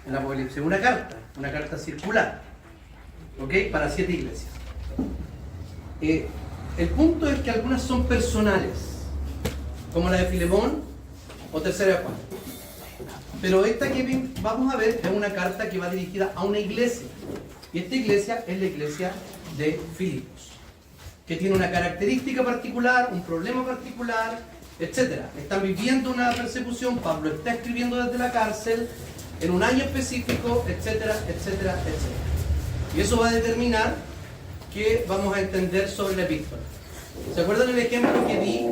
en Apocalipsis, una carta circular, ¿ok? Para 7 iglesias. El punto es que algunas son personales, como la de Filemón o Tercera de Juan. Pero esta que vamos a ver es una carta que va dirigida a una iglesia. Y esta iglesia es la iglesia de Filipos, que tiene una característica particular, un problema particular, etc. Están viviendo una persecución, Pablo está escribiendo desde la cárcel, en un año específico, etcétera, etcétera, etcétera. Y eso va a determinar qué vamos a entender sobre la epístola. ¿Se acuerdan el ejemplo que di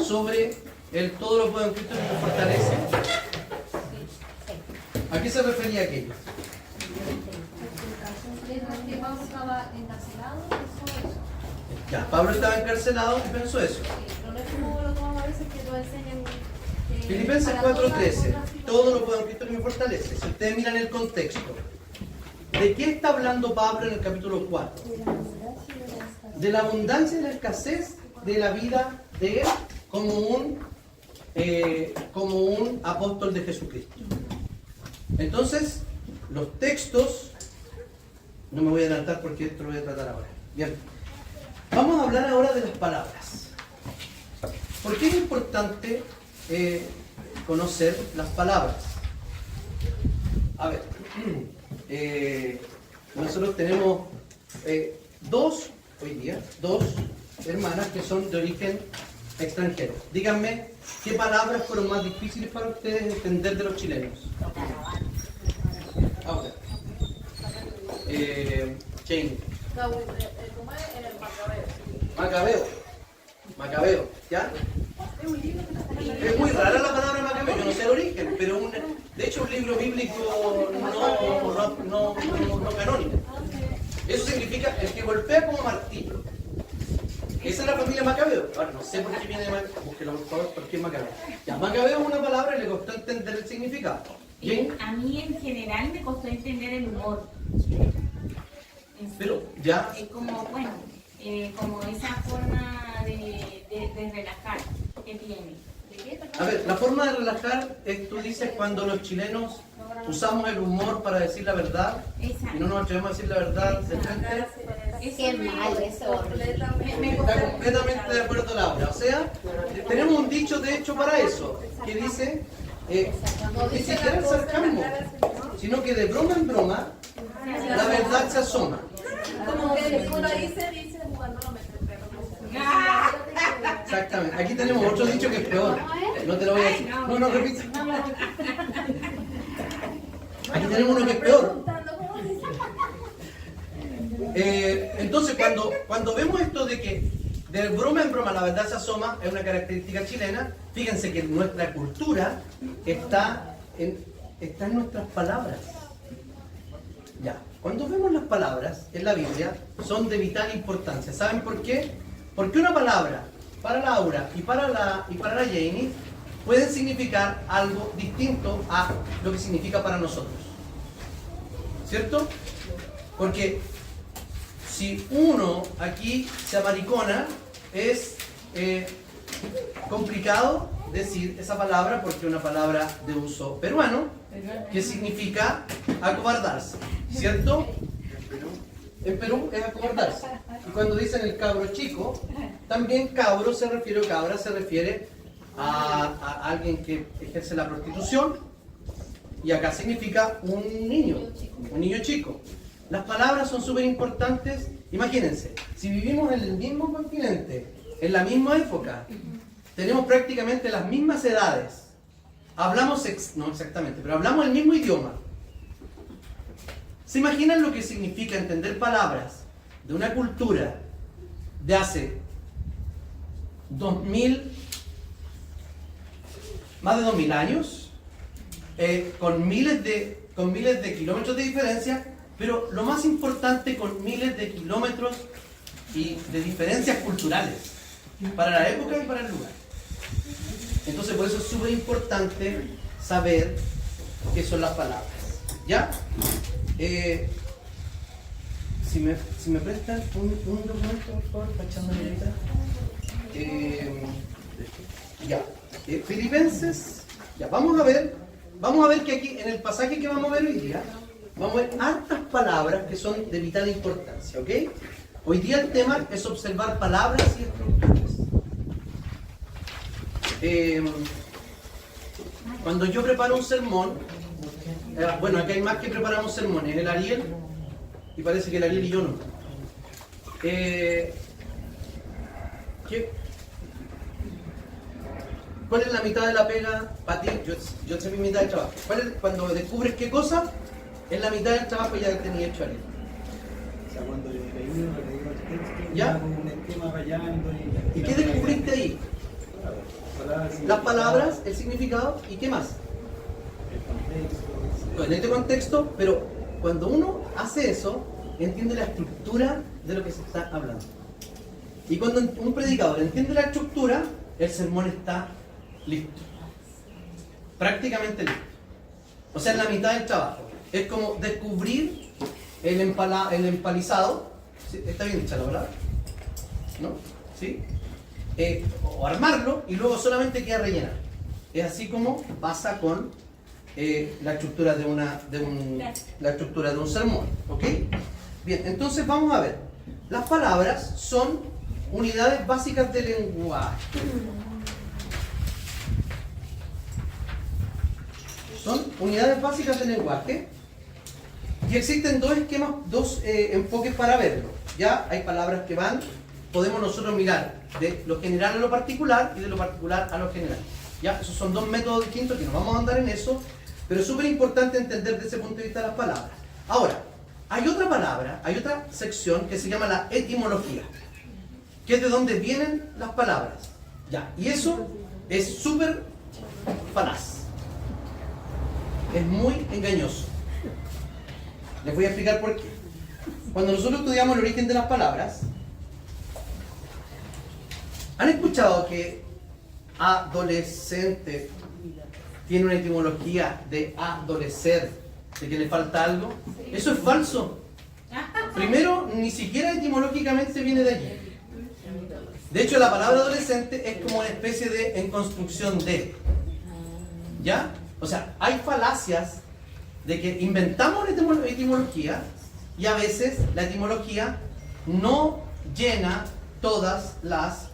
sobre el todo lo puedo en Cristo que me fortalece? ¿A qué se refería aquello? Pablo estaba encarcelado, pensó eso. Ya, Pablo estaba encarcelado y pensó eso. Sí, pero no es como lo tomamos a veces que nos enseñan. Filipenses 4:13, todo lo puedo en Cristo que me fortalece. Si ustedes miran el contexto, ¿de qué está hablando Pablo en el capítulo 4? De la abundancia y la escasez de la vida de él como un apóstol de Jesucristo. Entonces, los textos, no me voy a adelantar porque esto lo voy a tratar ahora. Bien, vamos a hablar ahora de las palabras. ¿Por qué es importante conocer las palabras? A ver, nosotros tenemos dos hermanas que son de origen extranjero. Díganme, ¿qué palabras fueron más difíciles para ustedes entender de los chilenos? Ahora. Jane. ¿Cómo es? En el Macabeo, ¿ya? Es muy rara la palabra Macabeo, yo no sé el origen, pero de hecho un libro bíblico no canónico. Eso significa el que golpea como martillo. Esa es la familia Macabeo. Ahora no sé por qué viene de Macabeo. Búsquelo por favor, por qué es Macabeo. Ya, Macabeo es una palabra y le costó entender el significado. ¿Bien? A mí en general me costó entender el humor. Pero ya. Como, bueno, como esa forma de relajar que tiene. A ver, la forma de relajar es, tú dices, cuando los chilenos usamos el humor para decir la verdad. Exacto. Y no nos atrevemos a decir la verdad de frente. Qué mal eso. Está completamente de acuerdo Laura. O sea, tenemos un dicho de hecho para eso, que dice, ni siquiera el sarcasmo, sino que de broma en broma, la verdad se asoma. Como que uno dice, jugando no mete el perro. Exactamente. Aquí tenemos otro dicho que es peor. No te lo voy a decir. No, repite. Aquí tenemos uno que es peor. Entonces, cuando vemos esto de que de broma en broma la verdad se asoma, es una característica chilena. Fíjense que nuestra cultura está en nuestras palabras. Ya, cuando vemos las palabras en la Biblia, son de vital importancia. ¿Saben por qué? Porque una palabra para Laura y para la Janie pueden significar algo distinto a lo que significa para nosotros. ¿Cierto? Porque si uno aquí se amaricona, es complicado decir esa palabra porque es una palabra de uso peruano que significa acobardarse, ¿cierto? En Perú es acobardarse. Y cuando dicen el cabro chico, también cabro se refiere, o cabra se refiere a alguien que ejerce la prostitución, y acá significa un niño chico. Las palabras son súper importantes. Imagínense, si vivimos en el mismo continente, en la misma época, tenemos prácticamente las mismas edades, hablamos, no exactamente, pero hablamos el mismo idioma. ¿Se imaginan lo que significa entender palabras de una cultura de hace más de 2000 años, con miles de kilómetros de diferencia, pero lo más importante, con miles de kilómetros y de diferencias culturales para la época y para el lugar? Entonces, por eso es súper importante saber qué son las palabras. ¿Ya? Si me prestan un documento, por favor, para echarme la letra. Ya. Filipenses. Ya, vamos a ver vamos a ver que aquí, en el pasaje que vamos a ver hoy día, vamos a ver hartas palabras que son de vital importancia, ¿ok? Hoy día el tema es observar palabras y estructuras. Cuando yo preparo un sermón, bueno, aquí hay más que preparar un sermón, es el Ariel, y parece que el Ariel y yo no. ¿Cuál es la mitad de la pega para ti? Yo sé mi mitad del trabajo. Cuando descubres qué cosa, es la mitad del trabajo ya que tenía hecho Ariel. O sea, cuando yo leí uno, le digo el texto, ¿Ya? hago un esquema rayando ¿Y qué descubriste ahí? Las palabras, el significado y qué más. el contexto. En este contexto, pero cuando uno hace eso, entiende la estructura de lo que se está hablando. Y cuando un predicador entiende la estructura, el sermón está listo. Prácticamente listo. O sea, es la mitad del trabajo. Es como descubrir el empalizado. ¿Sí? ¿Está bien dicha la palabra? ¿No? ¿Sí? O armarlo y luego solamente queda rellenar. Es así como pasa con la estructura de la estructura de un sermón. ¿Ok? Bien, entonces vamos a ver. Las palabras son unidades básicas del lenguaje. Son unidades básicas del lenguaje. Y existen dos esquemas, dos enfoques para verlo. Ya hay palabras que podemos nosotros mirar de lo general a lo particular y de lo particular a lo general. Ya, esos son dos métodos distintos que no vamos a andar en eso, pero es súper importante entender desde ese punto de vista las palabras. Ahora, hay otra palabra, hay otra sección que se llama la etimología, que es de donde vienen las palabras. Ya, y eso es súper falaz. Es muy engañoso. Les voy a explicar por qué. Cuando nosotros estudiamos el origen de las palabras, ¿han escuchado que adolescente tiene una etimología de adolecer, de que le falta algo? Eso es falso. Primero, ni siquiera etimológicamente viene de allí. De hecho, la palabra adolescente es como una especie de en construcción de. ¿Ya? O sea, hay falacias de que inventamos una etimología y a veces la etimología no llena todas las...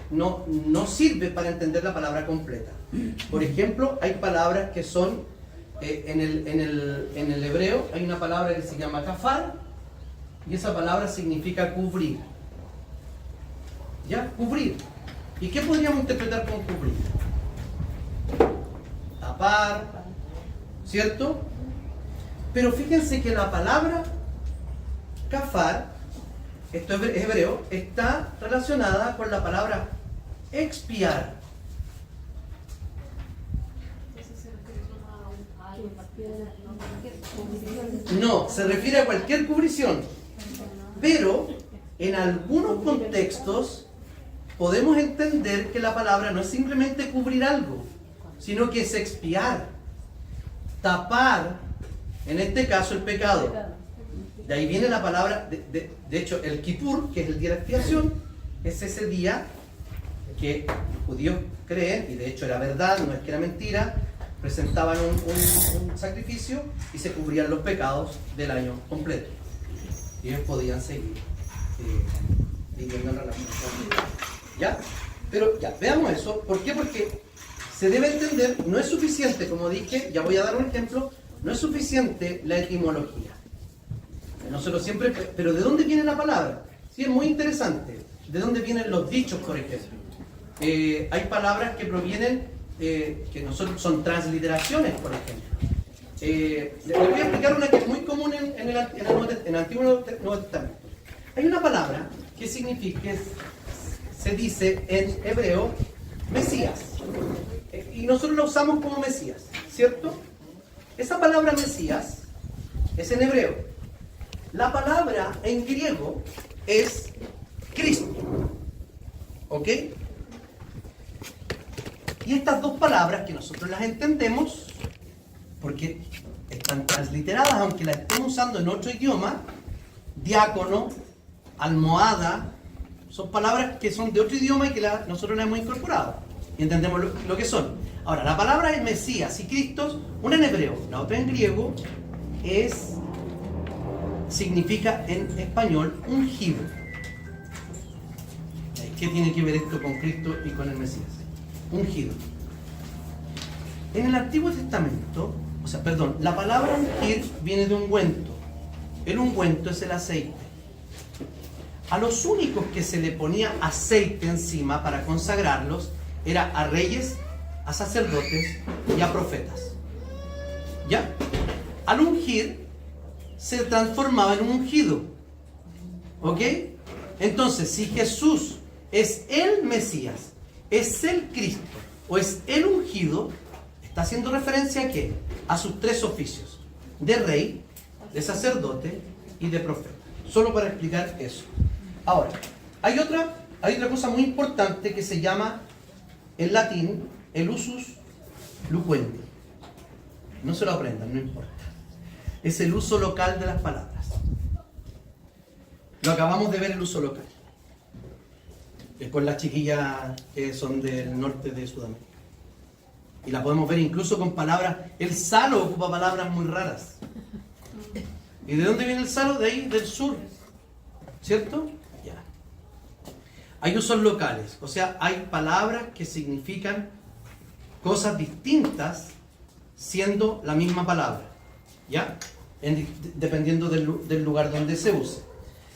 no sirve para entender la palabra completa. Por ejemplo, hay palabras que son, en el hebreo hay una palabra que se llama kafar y esa palabra significa cubrir. ¿Ya? Cubrir. ¿Y qué podríamos interpretar con cubrir? Tapar, ¿cierto? Pero fíjense que la palabra kafar, esto es hebreo, está relacionada con la palabra expiar. No, se refiere a cualquier cubrición. Pero en algunos contextos podemos entender que la palabra no es simplemente cubrir algo, sino que es expiar, tapar, en este caso el pecado. De ahí viene la palabra, de hecho el Kippur, que es el día de expiación, es ese día que los judíos creen, y de hecho era verdad, no es que era mentira, presentaban un sacrificio y se cubrían los pecados del año completo. Y ellos podían seguir viviendo en relación con Dios. ¿Ya? Pero ya, veamos eso. ¿Por qué? Porque se debe entender, no es suficiente, como dije, ya voy a dar un ejemplo, no es suficiente la etimología. Nosotros siempre, pero ¿de dónde viene la palabra? Sí, es muy interesante. ¿De dónde vienen los dichos, por ejemplo? Hay palabras que provienen, que nosotros son transliteraciones, por ejemplo. Les voy a explicar una que es muy común en el Antiguo y Nuevo Testamento. Hay una palabra que significa, se dice en hebreo, Mesías. Y nosotros la usamos como Mesías, ¿cierto? Esa palabra Mesías es en hebreo. La palabra en griego es Cristo. ¿Ok? Y estas dos palabras que nosotros las entendemos, porque están transliteradas, aunque las estemos usando en otro idioma, diácono, almohada, son palabras que son de otro idioma y que nosotros las hemos incorporado. Y entendemos lo que son. Ahora, la palabra es Mesías y Cristo, una en hebreo, la otra en griego, significa en español ungido. ¿Qué tiene que ver esto con Cristo y con el Mesías? Ungido. En el Antiguo Testamento, la palabra ungir viene de ungüento. El ungüento es el aceite. A los únicos que se le ponía aceite encima para consagrarlos era a reyes, a sacerdotes y a profetas. ¿Ya? Al ungir se transformaba en un ungido. ¿Ok? Entonces, si Jesús es el Mesías, es el Cristo o es el ungido, está haciendo referencia ¿a qué? A sus tres oficios: de rey, de sacerdote y de profeta. Solo para explicar eso. Ahora, hay otra cosa muy importante que se llama en latín el usus loquendi. No se lo aprendan, no importa. Es el uso local de las palabras. Lo acabamos de ver, el uso local. Es con las chiquillas que son del norte de Sudamérica. Y la podemos ver incluso con palabras. El salo ocupa palabras muy raras. ¿Y de dónde viene el salo? De ahí, del sur. ¿Cierto? Ya. Hay usos locales. O sea, hay palabras que significan cosas distintas siendo la misma palabra. ¿Ya? Dependiendo del lugar donde se use.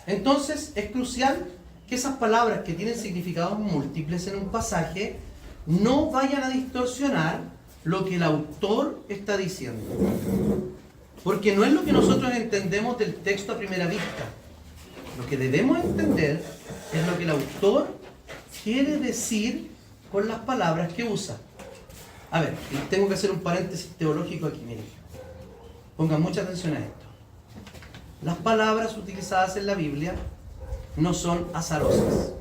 Entonces, es crucial que esas palabras que tienen significados múltiples en un pasaje no vayan a distorsionar lo que el autor está diciendo. Porque no es lo que nosotros entendemos del texto a primera vista. Lo que debemos entender es lo que el autor quiere decir con las palabras que usa. A ver, tengo que hacer un paréntesis teológico aquí, miren. Pongan mucha atención a esto. Las palabras utilizadas en la Biblia no son azarosas.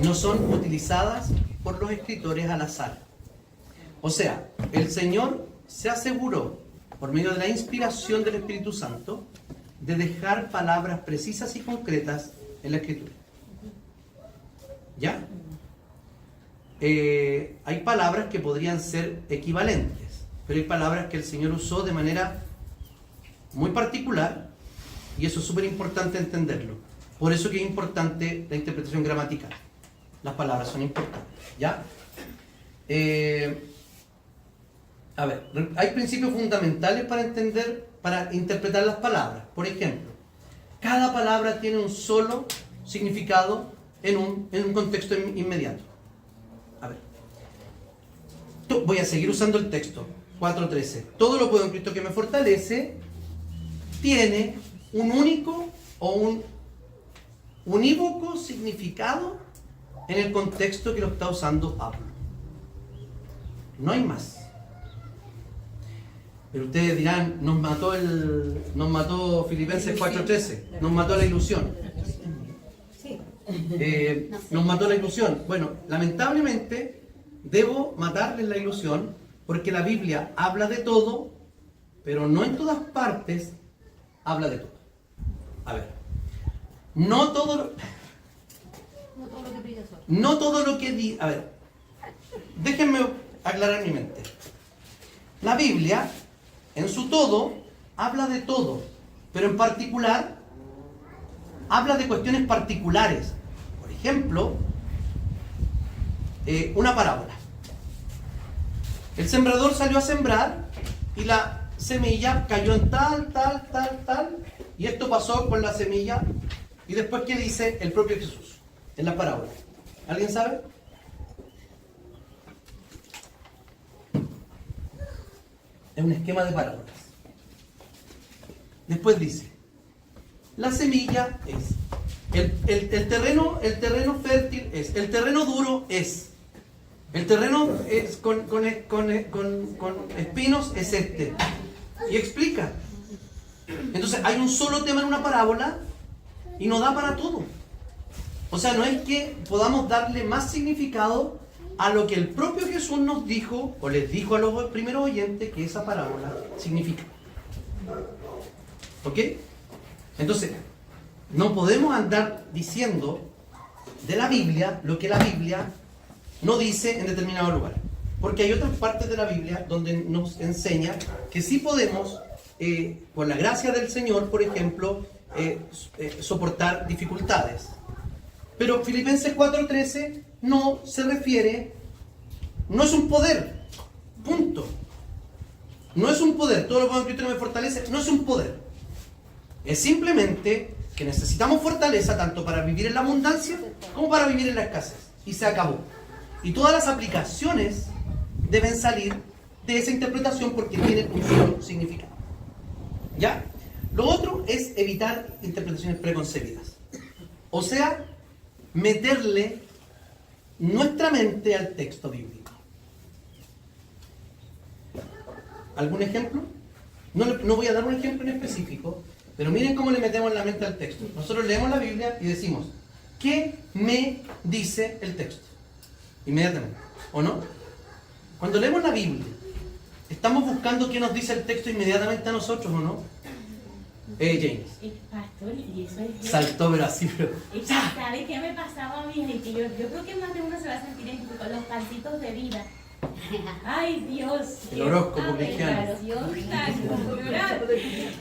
No son utilizadas por los escritores al azar. O sea, el Señor se aseguró, por medio de la inspiración del Espíritu Santo, de dejar palabras precisas y concretas en la Escritura. ¿Ya? Hay palabras que podrían ser equivalentes, pero hay palabras que el Señor usó de manera muy particular, y eso es súper importante entenderlo. Por eso que es importante la interpretación gramatical. Las palabras son importantes. ¿Ya? A ver, hay principios fundamentales para interpretar las palabras. Por ejemplo, cada palabra tiene un solo significado en un contexto inmediato. A ver, voy a seguir usando el texto 4:13. Todo lo puedo en Cristo que me fortalece. Tiene un único o un unívoco significado en el contexto que lo está usando Pablo. No hay más. Pero ustedes dirán, nos mató Filipenses 4:13, nos mató la ilusión. Nos mató la ilusión. Bueno, lamentablemente debo matarles la ilusión porque la Biblia habla de todo, pero no en todas partes habla de todo. A ver, no todo lo que dice. A ver, déjenme aclarar mi mente. La Biblia, en su todo, habla de todo, pero en particular habla de cuestiones particulares. Por ejemplo, una parábola. El sembrador salió a sembrar y la semilla cayó en tal, y esto pasó con la semilla. Y después, ¿qué dice el propio Jesús en la parábola? ¿Alguien sabe? Es un esquema de parábolas. Después dice, la semilla es, el terreno fértil es, el terreno duro es, el terreno es con espinos es este. Y explica. Entonces hay un solo tema en una parábola y no da para todo. O sea, no es que podamos darle más significado a lo que el propio Jesús nos dijo o les dijo a los primeros oyentes que esa parábola significa. ¿Ok? Entonces, no podemos andar diciendo de la Biblia lo que la Biblia no dice en determinado lugar. Porque hay otras partes de la Biblia donde nos enseña que sí podemos, por la gracia del Señor, por ejemplo, soportar dificultades. Pero Filipenses 4:13 no se refiere, no es un poder, punto. No es un poder, todo lo que Cristo me fortalece, no es un poder. Es simplemente que necesitamos fortaleza tanto para vivir en la abundancia como para vivir en la escasez. Y se acabó. Y todas las aplicaciones deben salir de esa interpretación porque tienen un solo significado. ¿Ya? Lo otro es evitar interpretaciones preconcebidas. O sea, meterle nuestra mente al texto bíblico. ¿Algún ejemplo? No voy a dar un ejemplo en específico, pero miren cómo le metemos la mente al texto. Nosotros leemos la Biblia y decimos, ¿qué me dice el texto? Inmediatamente, ¿o no? Cuando leemos la Biblia, ¿estamos buscando qué nos dice el texto inmediatamente a nosotros, o no? James. Pastor, y eso es... Saltó, pero así, pero... ¿Sabe qué me pasaba a mí? Que yo creo que más de uno se va a sentir identificado con los pancitos de vida. Ay, Dios. El horóscopo cristiano. Yo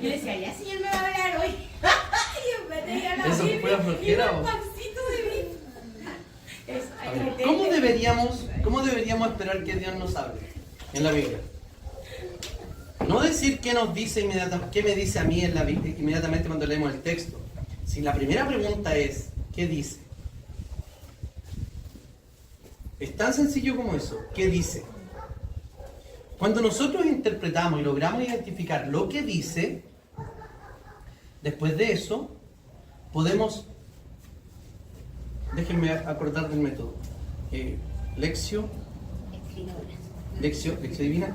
decía, ya Señor me va a hablar hoy. Y en vez de ir a la Eso Biblia, fue flojera, iba ¿o? el pancito de vida. A ver, ¿cómo deberíamos esperar que Dios nos hable en la Biblia? No decir qué nos dice inmediatamente, qué me dice a mí en la Biblia inmediatamente cuando leemos el texto. Si la primera pregunta es, ¿qué dice? Es tan sencillo como eso. ¿Qué dice? Cuando nosotros interpretamos y logramos identificar lo que dice, después de eso, podemos... Déjenme acordar del método. Lección divina.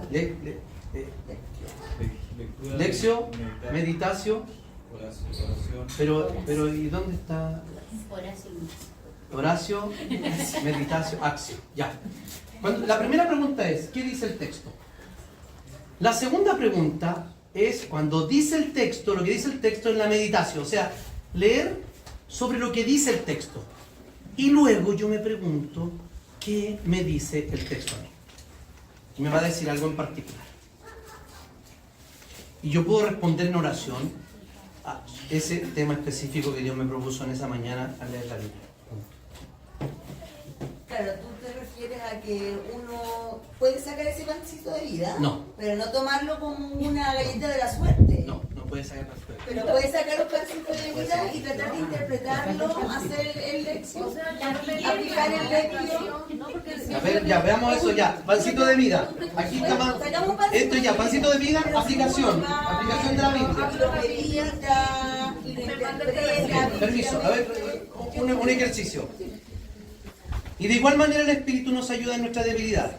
Lección, meditación. Pero ¿y dónde está? Oración, meditación, acción. Ya. La primera pregunta es, ¿qué dice el texto? La segunda pregunta es, cuando dice el texto, lo que dice el texto es la meditación. O sea, leer sobre lo que dice el texto. Y luego yo me pregunto, ¿qué me dice el texto a mí? Y me va a decir algo en particular. Y yo puedo responder en oración a ese tema específico que Dios me propuso en esa mañana al leer la Biblia. Claro, tú te refieres a que uno puede sacar ese pancito de vida, No. Pero no tomarlo como una galleta de la suerte. No puede sacar la suerte. Pero puede sacar los pancitos de vida y tratar de interpretarlo, hacer el lección, aplicar el lección. A ver, ya, veamos eso ya. Pancito de vida. Aquí está más. Esto ya, pancito de vida, aplicación. Aplicación de la Biblia. Permiso, a ver, un ejercicio. Y de igual manera el Espíritu nos ayuda en nuestra debilidad.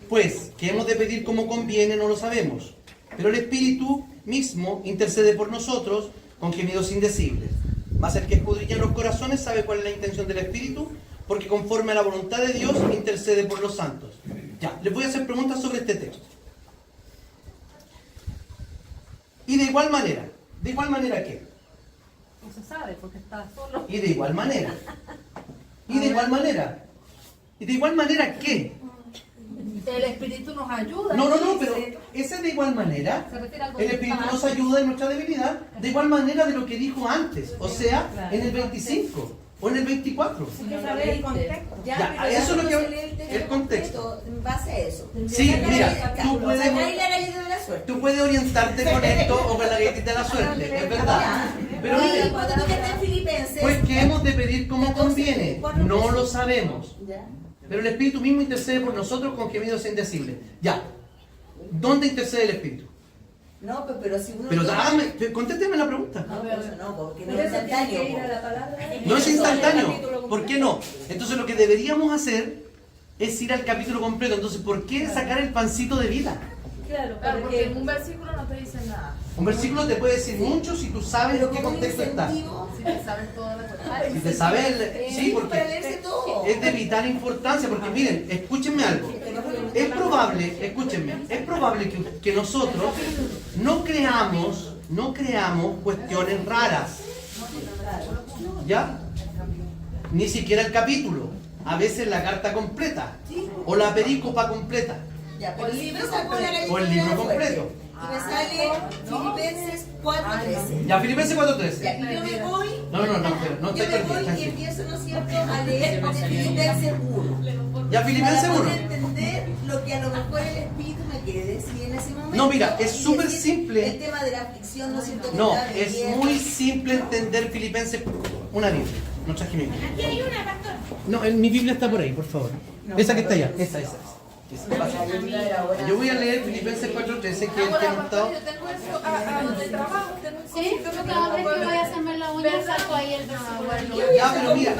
Pues, ¿qué hemos de pedir como conviene? No lo sabemos. Pero el Espíritu mismo intercede por nosotros con gemidos indecibles. Mas el que escudriña los corazones sabe cuál es la intención del Espíritu, porque conforme a la voluntad de Dios intercede por los santos. Ya, les voy a hacer preguntas sobre este texto. Y de igual manera ¿qué? No se sabe porque está solo. Y de igual manera. ¿Y de igual manera qué? El Espíritu nos ayuda. No, pero ese de igual manera, Se refiere a algo el que Espíritu está nos antes. ayuda en nuestra debilidad, de igual manera de lo que dijo antes, o sea, en el 25 o en el 24. Hay que saber el contexto. Ya, eso es lo que el contexto. En base a eso. Sí, mira, tú puedes la galleta de la suerte. orientarte con esto o con la galletita de la suerte, es verdad. Pero Y mire, cuando tú que estás en Filipenses, pues que hemos de pedir como conviene, no lo sabemos. ya. Pero el Espíritu mismo intercede por nosotros con gemidos indecibles. Ya. ¿Dónde intercede el Espíritu? No, pero si uno... Pero contésteme la pregunta. No, pero eso no, porque no es instantáneo. No es instantáneo. ¿Por qué no? Entonces lo que deberíamos hacer es ir al capítulo completo. Entonces, ¿por qué sacar el pancito de vida? Claro, porque en un versículo no te dice nada. Un versículo te puede decir mucho si tú sabes en qué contexto está. Si te sabes toda la cosa. Si te sabes sí, para porque leerse todo. es de vital importancia. Porque miren, escúchenme algo. Es probable, escúchenme, es probable que nosotros no creamos cuestiones raras. ¿Ya? Ni siquiera el capítulo. a veces la carta completa Sí. o la perícopa completa Ya, pero el libro sacó la o el libro completo. Y me sale Filipenses 4:13. Ya, Filipenses 4:13. Ya, y yo me voy. No Yo estoy me voy perdido, y tranquilo. empiezo, ¿no es cierto?, a leer Filipenses 1. Ya, Filipenses Para 1. poder entender lo que a lo mejor el Espíritu me quiere decir en ese momento. No, mira, es Y súper decir simple. El tema de la aflicción, ¿no es cierto? que No, está de es guerra. muy simple entender Filipenses. Una Biblia. No traje mi Biblia. Aquí hay una, pastor. No, mi Biblia está por ahí, por favor. Esa que está allá. Esa. Yo voy a leer Filipenses 4:13, que es el que hemos estado. Yo tengo eso a donde trabajo, tengo un Sí, cosito que cada vez que me voy a hacerme la uña saco ahí el versículo. Ya, pero mira,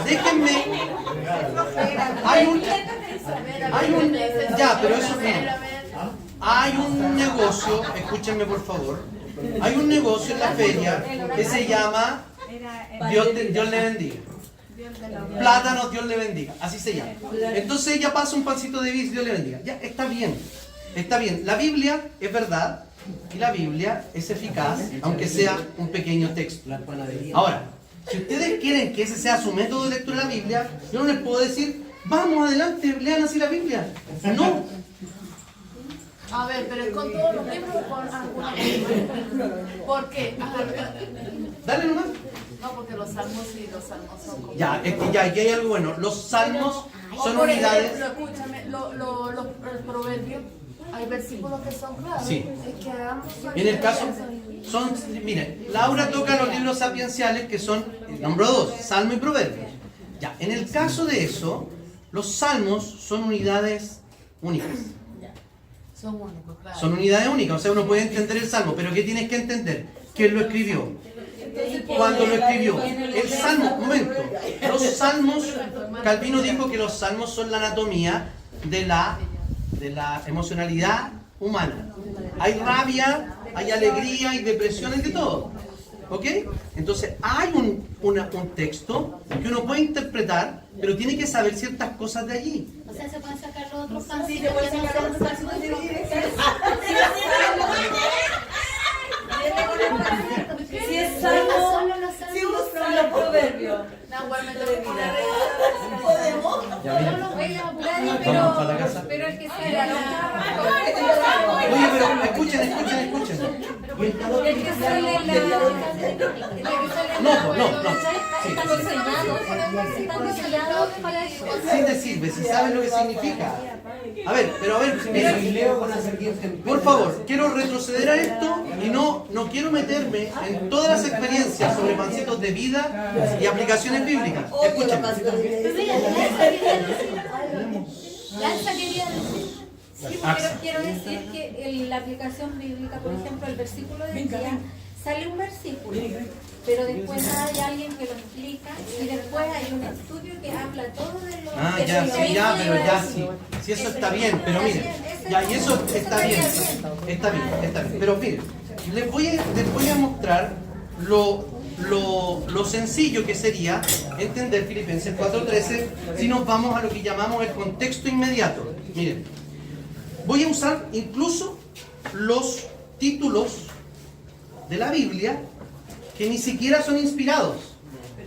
déjenme. Ya, pero eso no. Hay un negocio, escúchenme por favor. Hay un negocio en la feria que se llama Dios le bendiga. Plátanos, Dios le bendiga. Así se llama. Entonces ella pasa un pancito de bis, Dios le bendiga. Ya, está bien. Está bien. La Biblia es verdad y la Biblia es eficaz, aunque sea un pequeño texto. Ahora, si ustedes quieren que ese sea su método de lectura de la Biblia, yo no les puedo decir, vamos adelante, lean así la Biblia. No. A ver, pero es con todos los libros o con algunos libros. ¿Por qué? Dale nomás. No, porque los salmos son como... Ya, es que ya, aquí hay algo bueno. Los salmos son Por unidades. ejemplo, escúchame, los proverbios, hay versículos que son claros. Sí. Es que hagamos... En el caso, miren, Laura toca los libros sapienciales que son, nombró dos, Salmo y Proverbios. Ya, en el caso de eso, los salmos son unidades únicas. Son únicos, claro. Son unidades únicas, o sea, uno puede entender el salmo, pero ¿qué tienes que entender? ¿Quién lo escribió? ¿Cuándo lo escribió? El salmo, un momento. Los salmos, Calvino dijo que los salmos son la anatomía de la emocionalidad humana. Hay rabia, hay alegría, hay depresión, hay de todo. ¿Ok? Entonces hay un texto que uno puede interpretar, pero tiene que saber ciertas cosas de allí. O sea, se pueden sacar los otros Sí, pancitos te puedes que no sacar sean los pancitos de Si es salmo, solo los si salmos. usan los proverbios. Nahual me tengo que poner Podemos. Ya, miren. Vamos para la casa. pero el que sea Oye, pero escuchen. El que sale No. Sí. Están diseñados para eso. Sí te sirve, si sabes lo que significa. A ver, mira, por favor, quiero retroceder a esto y no quiero meterme en todas las experiencias sobre pancitos de vida y aplicaciones bíblicas. Odio los Escúchenme. pancitos de Pero mira, Lanza quería decir. Sí, pero quiero decir que en la aplicación bíblica, por ejemplo, el versículo del día, sale un versículo, pero después hay alguien que lo explica y después hay un estudio que habla todo de lo Ah, que ya, se sí, ya, pero iba a ya, decir. sí. Sí, eso está bien, pero miren, ya, y eso está bien. Está bien. Pero miren, les voy a mostrar lo sencillo que sería entender Filipenses 4:13 si nos vamos a lo que llamamos el contexto inmediato. Miren, voy a usar incluso los títulos de la Biblia que ni siquiera son inspirados.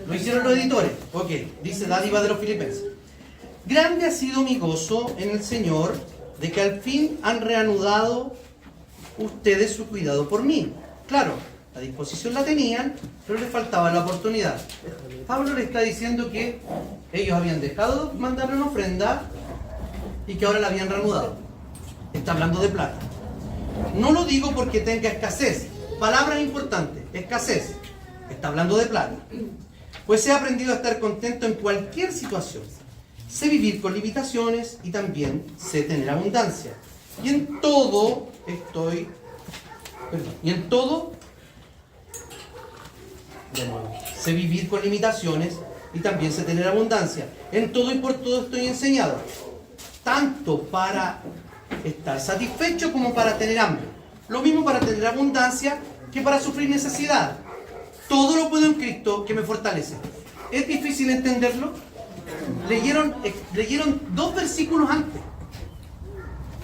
Lo hicieron los editores. Ok, dice dádiva de los Filipenses. Grande ha sido mi gozo en el Señor de que al fin han reanudado ustedes su cuidado por mí. Claro, la disposición la tenían, pero les faltaba la oportunidad. Pablo le está diciendo que ellos habían dejado de mandarle una ofrenda y que ahora la habían reanudado. Está hablando de plata. No lo digo porque tenga escasez. Palabra importante, escasez. Está hablando de plata. Pues he aprendido a estar contento en cualquier situación. Sé vivir con limitaciones y también sé tener abundancia. Y en todo sé vivir con limitaciones y también sé tener abundancia. En todo y por todo estoy enseñado. Tanto para estar satisfecho como para tener hambre. Lo mismo para tener abundancia que para sufrir necesidad. Todo lo puedo en Cristo que me fortalece. ¿Es difícil entenderlo? Leyeron 2 versículos antes.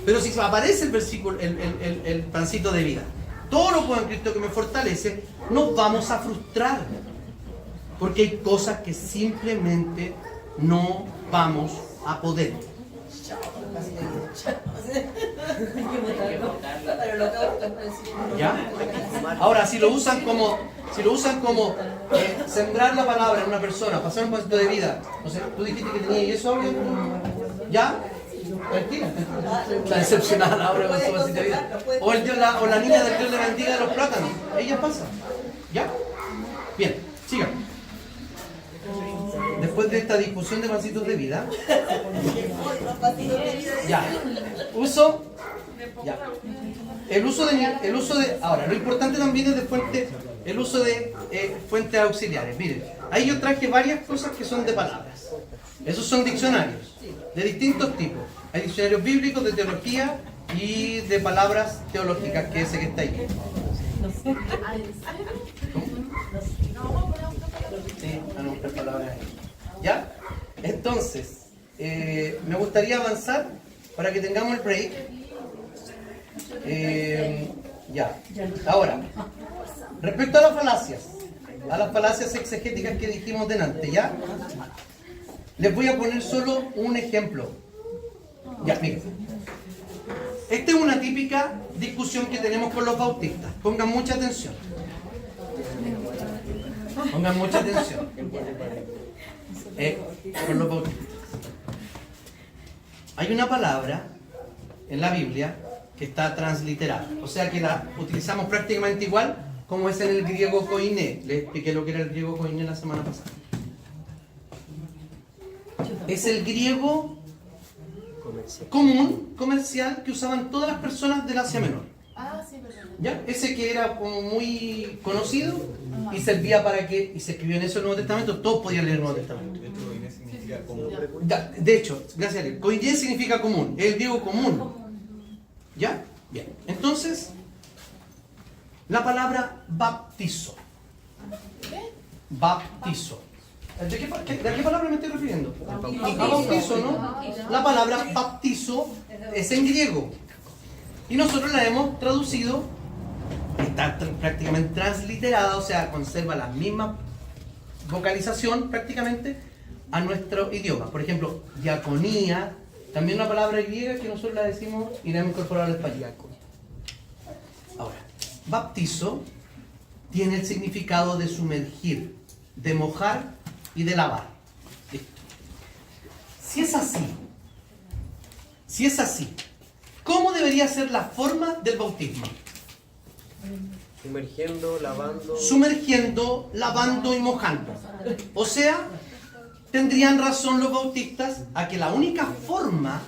Pero si aparece el versículo, el pancito de vida, todo lo puedo en Cristo que me fortalece, nos vamos a frustrar. Porque hay cosas que simplemente no vamos a poder. ¿Ya? Ahora, si lo usan como sembrar la palabra en una persona, pasar un paso de vida, no sé, tú dijiste que tenías eso, ¿ya? Tranquila. Está decepcionada ahora con su vasito de vida. O la niña del Dios le bendiga de los plátanos. Ella pasa. ¿Ya? Bien, sigan. Después de esta discusión de vasitos de vida, ya. Uso. Ya. El uso de. Ahora, lo importante también es de fuente. El uso de fuentes auxiliares. Miren, ahí yo traje varias cosas que son de palabras. Esos son diccionarios de distintos tipos. Hay diccionarios bíblicos, de teología y de palabras teológicas, que ese que está ahí. ¿Cómo? Sí, van a buscar palabras ahí. ¿Ya? Entonces, me gustaría avanzar para que tengamos el break. Ya. Ahora, respecto a las falacias exegéticas que dijimos delante, ¿ya? Les voy a poner solo un ejemplo. Ya, miren. Esta es una típica discusión que tenemos con los bautistas. Pongan mucha atención. Pongan mucha atención. Con los bautistas. Hay una palabra en la Biblia que está transliterada. O sea que la utilizamos prácticamente igual como es en el griego koiné. Les expliqué lo que era el griego koiné la semana pasada. Es el griego común, comercial, que usaban todas las personas del Asia Menor. Ah, sí, verdad. ¿Ya? Ese que era como muy conocido y servía para que, y se escribió en eso el Nuevo Testamento, todos podían leer el Nuevo Testamento. De hecho, gracias a él, koiné significa común, es el griego común. ¿Ya? Bien. Entonces, la palabra baptizo. Baptizo. ¿De qué palabra me estoy refiriendo? A bautizo, ¿no? La palabra baptizo es en griego. Y nosotros la hemos traducido, está prácticamente transliterada, o sea, conserva la misma vocalización prácticamente a nuestro idioma. Por ejemplo, diaconía, también una palabra griega que nosotros la decimos y la hemos incorporado al español. Ahora, baptizo tiene el significado de sumergir, de mojar y de lavar. Listo. Si es así, ¿cómo debería ser la forma del bautismo? Sumergiendo, lavando y mojando. O sea, tendrían razón los bautistas a que la única forma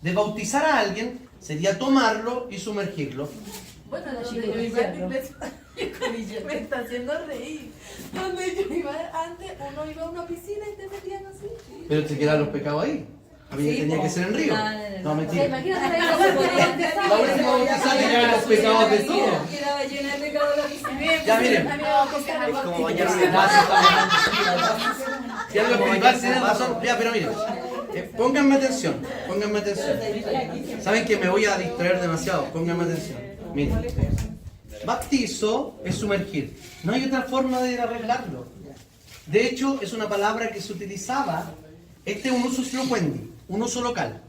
de bautizar a alguien sería tomarlo y sumergirlo. Bueno, donde yo iba a la iglesia, me está haciendo reír. Donde yo iba antes, uno iba a una piscina y te metían así. Pero te quedaban los pecados ahí. Había tenía que ser en río. No, mentira. Imagínate, La última bautizada tenía los pecados de todo. quedaba llena de pecado la piscina. Ya miren. Es como bañarse en Ya lo espiritual tiene razón. Ya, pero miren. Pónganme atención. Saben que me voy a distraer demasiado. Pónganme atención. Miren. Baptizo es sumergir. No hay otra forma de arreglarlo. De hecho, es una palabra que se utilizaba. Este es un uso sloquendi, un uso local.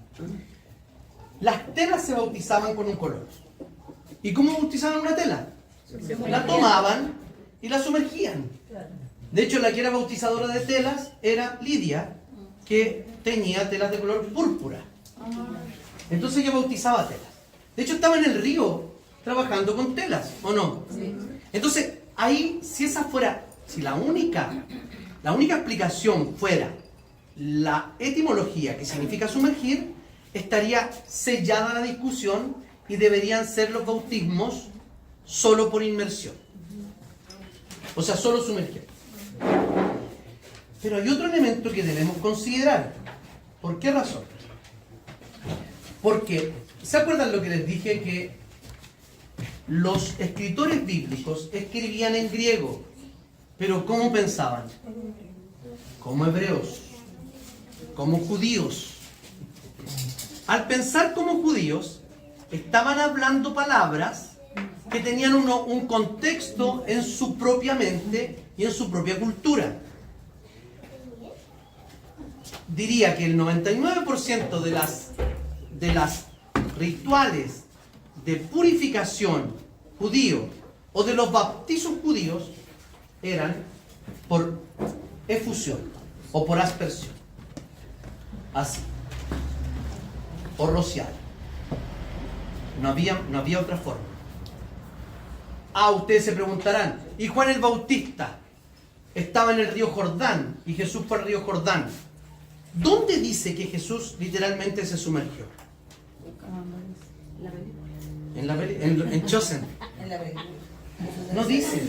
Las telas se bautizaban con un color. ¿Y cómo bautizaban una tela? La tomaban y la sumergían. De hecho, la que era bautizadora de telas era Lidia, que teñía telas de color púrpura. Entonces ella bautizaba telas. De hecho, estaba en el río trabajando con telas, ¿o no? Entonces, ahí, si la única explicación fuera la etimología, que significa sumergir, estaría sellada la discusión y deberían ser los bautismos solo por inmersión. O sea, solo sumergir. Pero hay otro elemento que debemos considerar. ¿Por qué razón? Porque, ¿se acuerdan lo que les dije? Que los escritores bíblicos escribían en griego, pero ¿cómo pensaban? Como hebreos, como judíos. Al pensar como judíos, estaban hablando palabras que tenían un contexto en su propia mente y en su propia cultura. diría que el 99% de las rituales de purificación judío o de los bautizos judíos eran por efusión o por aspersión. Así. O rociar. No había otra forma. Ustedes se preguntarán, ¿y Juan el Bautista estaba en el río Jordán y Jesús fue al río Jordán? ¿Dónde dice que Jesús literalmente se sumergió? En Chosen. No dice.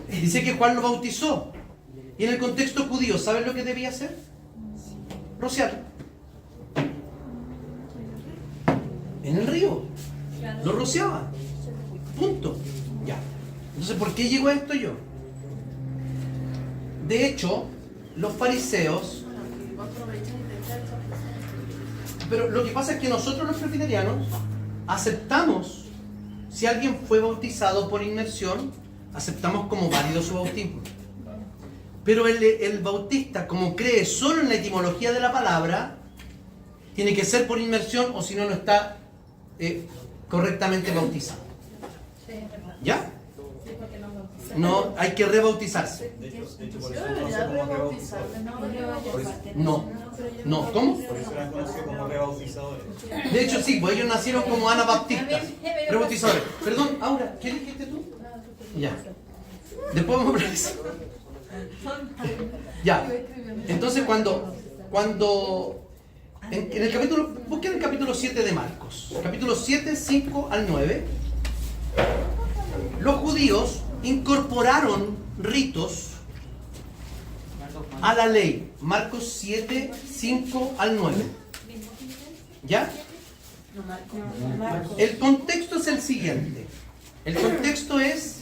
Dice que Juan lo bautizó. Y en el contexto judío, ¿saben lo que debía hacer? Rociar. En el río. Lo rociaba. Punto. Ya. Entonces, ¿por qué llegó a esto yo? De hecho, los fariseos... Pero lo que pasa es que nosotros los presbiterianos aceptamos, si alguien fue bautizado por inmersión, aceptamos como válido su bautismo. Pero el bautista, como cree solo en la etimología de la palabra, tiene que ser por inmersión o si no, no está correctamente bautizado. ¿Ya? No, hay que rebautizarse. De hecho, por Yo eso debería conoce como rebautizarme, rebautizadores. No, ¿cómo? Por eso eran conocidos como rebautizadores. De hecho, sí, pues ellos nacieron como anabaptistas, rebautizadores. Perdón, Aura, ¿qué dijiste tú? Ya. Después vamos a hablar de eso. Ya. Entonces, cuando en el capítulo, busquen el capítulo 7 de Marcos, capítulo 7, 5 al 9, los judíos incorporaron ritos a la ley. Marcos 7, 5 al 9. ¿Ya? El contexto es el siguiente. El contexto es...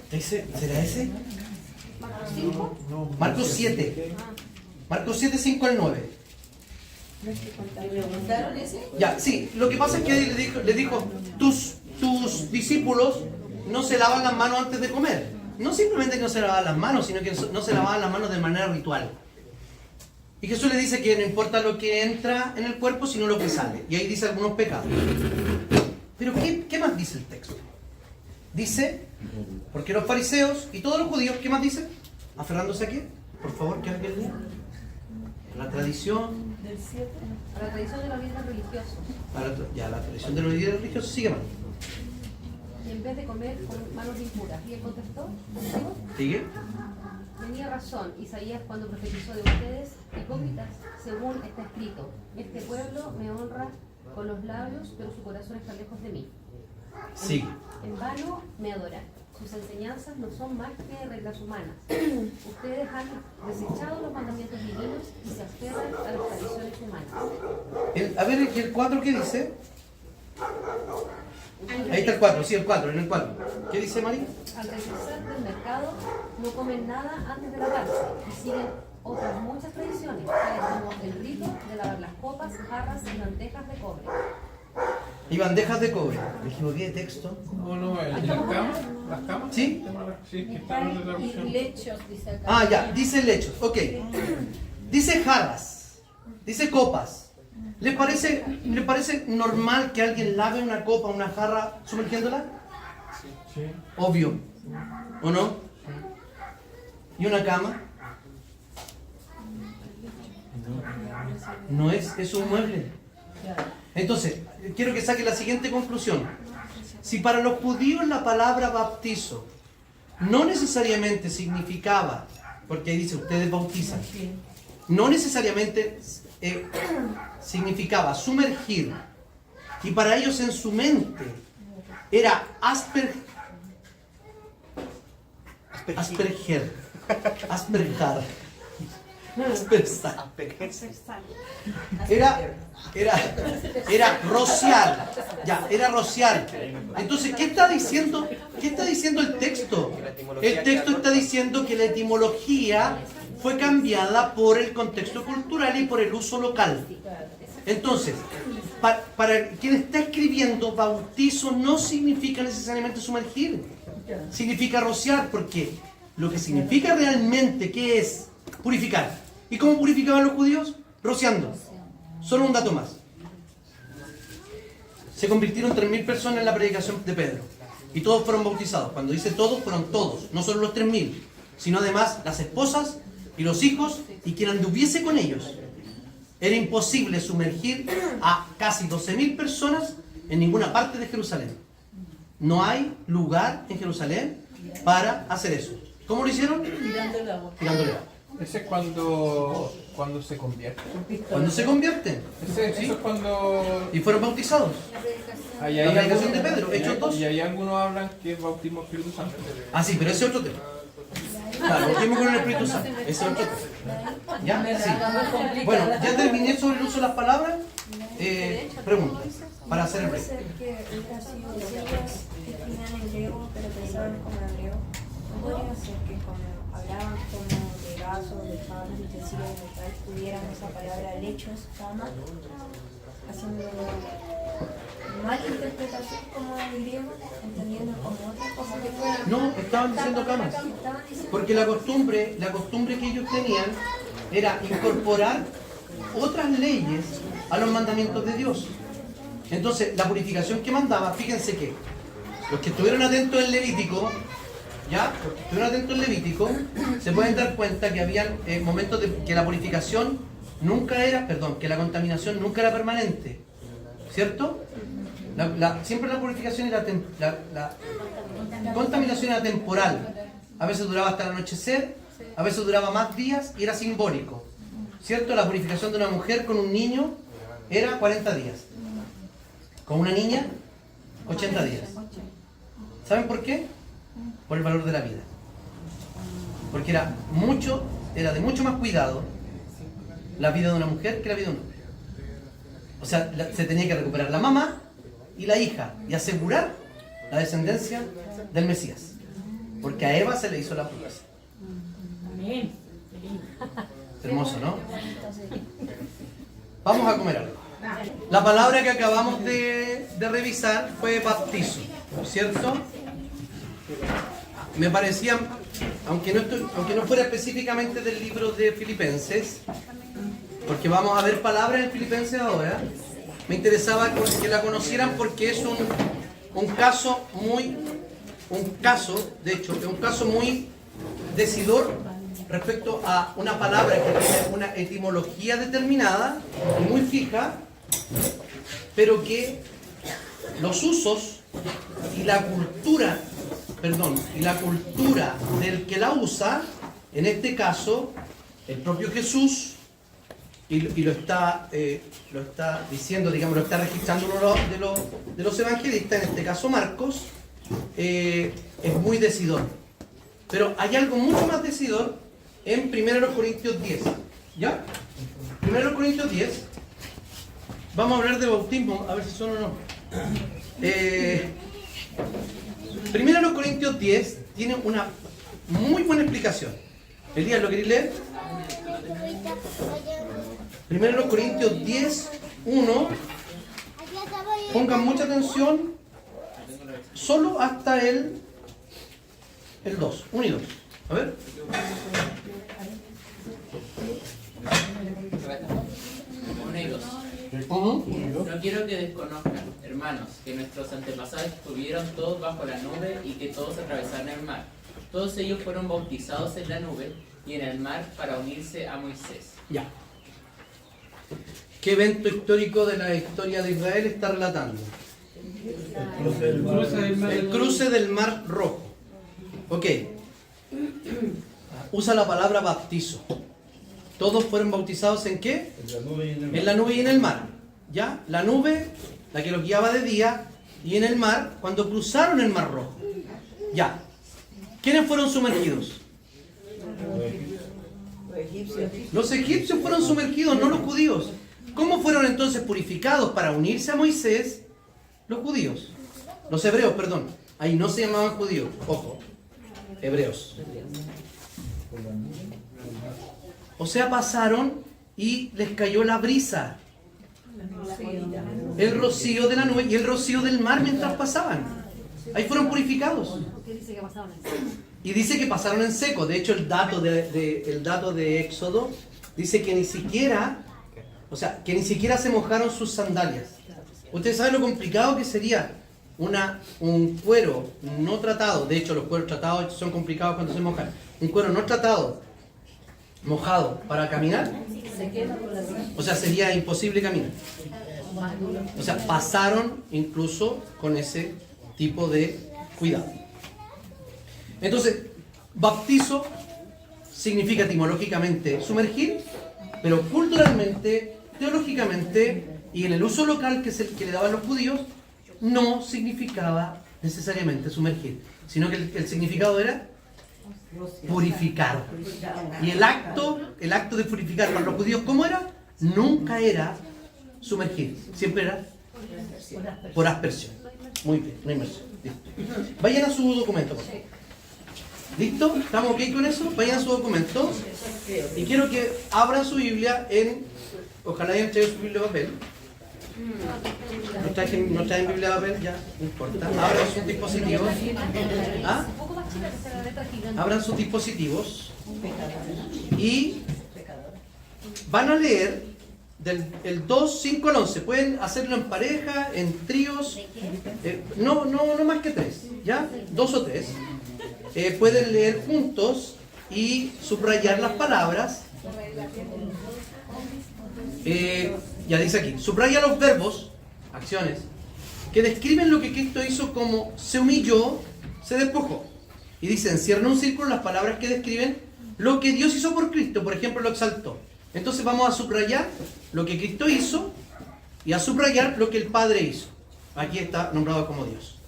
¿será ese? Marcos 7. Marcos 7, 5 al 9. Ya, sí. Lo que pasa es que le dijo tus discípulos no se lavan las manos antes de comer. No simplemente que no se lavaban las manos, sino que no se lavaban las manos de manera ritual. Y Jesús le dice que no importa lo que entra en el cuerpo, sino lo que sale. Y ahí dice algunos pecados. Pero ¿qué más dice el texto? Dice, porque los fariseos y todos los judíos, ¿qué más dice? ¿Aferrándose a qué? Por favor, que alguien lea. La tradición. Del 7. A la tradición de los líderes religiosos. La tradición de los líderes religiosos sigue más. Y en vez de comer con manos impuras. ¿Y él contestó? ¿Sigue? Tenía razón Isaías cuando profetizó de ustedes, hipócritas, según está escrito: este pueblo me honra con los labios, pero su corazón está lejos de mí. Sigue. En vano me adoran. Sus enseñanzas no son más que reglas humanas. Ustedes han desechado los mandamientos divinos y se aferran a las tradiciones humanas. A ver, ¿y el 4 qué dice? Ahí está el 4, sí, el 4, en el 4. ¿Qué dice María? Al regresar del mercado, no comen nada antes de lavarse y siguen otras muchas tradiciones, tales como el rito de lavar las copas, jarras y bandejas de cobre. Y bandejas de cobre. Me equivoqué de texto. No, las camas. ¿Las camas? ¿Sí? Sí, que están en la traducción. Y lechos, dice acá. Ah, ya, dice lechos. Ok. Dice jarras. Dice copas. ¿Le parece normal que alguien lave una copa, una jarra, sumergiéndola? Sí. Obvio. ¿O no? ¿Y una cama? No es un mueble. Entonces, quiero que saque la siguiente conclusión. Si para los judíos la palabra bautizo no necesariamente significaba, porque ahí dice ustedes bautizan, no necesariamente significaba sumergir, y para ellos en su mente era asperger, era rociar. Ya, era rociar. Entonces, ¿qué está diciendo el texto? El texto está diciendo que la etimología fue cambiada por el contexto cultural y por el uso local. Entonces, para quien está escribiendo, bautizo no significa necesariamente sumergir. Significa rociar, porque lo que significa realmente qué es purificar. ¿Y cómo purificaban los judíos? Rociando. Solo un dato más. Se convirtieron 3.000 personas en la predicación de Pedro. Y todos fueron bautizados. Cuando dice todos, fueron todos. No solo los 3.000, sino además las esposas y los hijos y quien anduviese con ellos. Era imposible sumergir a casi 12.000 personas en ninguna parte de Jerusalén. No hay lugar en Jerusalén para hacer eso. ¿Cómo lo hicieron? Tirando el agua. Tirándole agua. Ese es cuando se convierte. Cuando se convierten. Eso es cuando... Y fueron bautizados. Ahí La predicación de Pedro, y Hechos hay- 2. Y hay algunos hablan que es bautismo Espíritu Santo. Ah, sí, pero ese es otro tema. Claro, bautismo con el Espíritu Santo. Ese es otro tema. ¿Ya? Sí. Bueno, ya terminé sobre el uso de las palabras. Preguntas para hacer el break. Puede ser que las judías escribían en griego, pero pensaban como hebreo. ¿No podría ser que cuando hablaban como de vasos, de panes, de utensilios de metal, tuvieran esa palabra lechos, cama, haciendo mal interpretación como en griego, entendiendo como otra cosa que fuera? No, estaban diciendo camas. Estaban diciendo Porque la costumbre que ellos tenían era incorporar otras leyes a los mandamientos de Dios. Entonces, la purificación que mandaba, fíjense que los que estuvieron atentos en Levítico, ¿ya? Los que estuvieron atentos en Levítico, se pueden dar cuenta que habían momentos de que la purificación que la contaminación nunca era permanente, ¿cierto? Siempre la purificación era la contaminación era temporal. A veces duraba hasta el anochecer, a veces duraba más días y era simbólico, ¿cierto? La purificación de una mujer con un niño era 40 días. Con una niña, 80 días. ¿Saben por qué? Por el valor de la vida. Porque era de mucho más cuidado la vida de una mujer que la vida de un hombre. O sea, se tenía que recuperar la mamá y la hija y asegurar la descendencia del Mesías. Porque a Eva se le hizo la promesa. Amén. Hermoso, ¿no? Vamos a comer algo. La palabra que acabamos de revisar fue baptizo, ¿cierto? Me parecía, aunque no fuera específicamente del libro de Filipenses, porque vamos a ver palabras en Filipenses ahora, me interesaba que la conocieran porque es un caso muy decidor respecto a una palabra que tiene una etimología determinada y muy fija, pero que los usos y la cultura del que la usa, en este caso, el propio Jesús, y lo está diciendo, digamos, lo está registrando uno de los evangelistas, en este caso Marcos, es muy decidor. Pero hay algo mucho más decidor en 1 Corintios 10. ¿Ya? 1 Corintios 10. Vamos a hablar de bautismo, a ver si son o no. 1 Corintios 10 tiene una muy buena explicación. Elías, ¿lo queréis leer? 1 Corintios 10, 1. Pongan mucha atención solo hasta el 2, 1 y 2. A ver. No quiero que desconozcan, hermanos, que nuestros antepasados estuvieron todos bajo la nube y que todos atravesaron el mar. Todos ellos fueron bautizados en la nube y en el mar para unirse a Moisés. Ya. ¿Qué evento histórico de la historia de Israel está relatando? El cruce del Mar Rojo. Ok. Usa la palabra bautizo. Todos fueron bautizados ¿en qué? En la nube y en el mar. ¿Ya? La nube, la que los guiaba de día, y en el mar, cuando cruzaron el Mar Rojo. Ya. ¿Quiénes fueron sumergidos? Los egipcios fueron sumergidos, no los judíos. ¿Cómo fueron entonces purificados para unirse a Moisés? Los judíos. Los hebreos, perdón. Ahí no se llamaban judíos. Ojo. Hebreos. O sea, pasaron y les cayó la brisa. El rocío de la nube y el rocío del mar mientras pasaban. Ahí fueron purificados. Y dice que pasaron en seco. De hecho, el dato de Éxodo dice que ni siquiera, que ni siquiera se mojaron sus sandalias. Ustedes saben lo complicado que sería un cuero no tratado. De hecho, los cueros tratados son complicados cuando se mojan. Un cuero no tratado, mojado, para caminar. O sea, sería imposible caminar. O sea, pasaron incluso con ese tipo de cuidado. Entonces, bautizo significa etimológicamente sumergir, pero culturalmente, teológicamente y en el uso local que le daban los judíos, no significaba necesariamente sumergir, sino que el significado era purificar. Y el acto de purificar para los judíos, ¿cómo era? Nunca era sumergir, siempre era por aspersión. Muy bien, no inmersión. Listo. Vayan a su documento, por favor. ¿Listo? ¿Estamos ok con eso? Vayan a su documento y quiero que abran su Biblia ojalá hayan traído su Biblia de papel. No traen Biblia de papel, ya, no importa. Abran sus dispositivos. ¿Ah? Abran sus dispositivos y van a leer del 2, 5 al 11. Pueden hacerlo en pareja, en tríos, no más que 3, ¿ya? 2 o 3. Pueden leer juntos y subrayar las palabras. Ya dice aquí, subraya los verbos, acciones, que describen lo que Cristo hizo como se humilló, se despojó. Y dice, encierra en un círculo las palabras que describen lo que Dios hizo por Cristo, por ejemplo, lo exaltó. Entonces vamos a subrayar lo que Cristo hizo y a subrayar lo que el Padre hizo. Aquí está nombrado como Dios.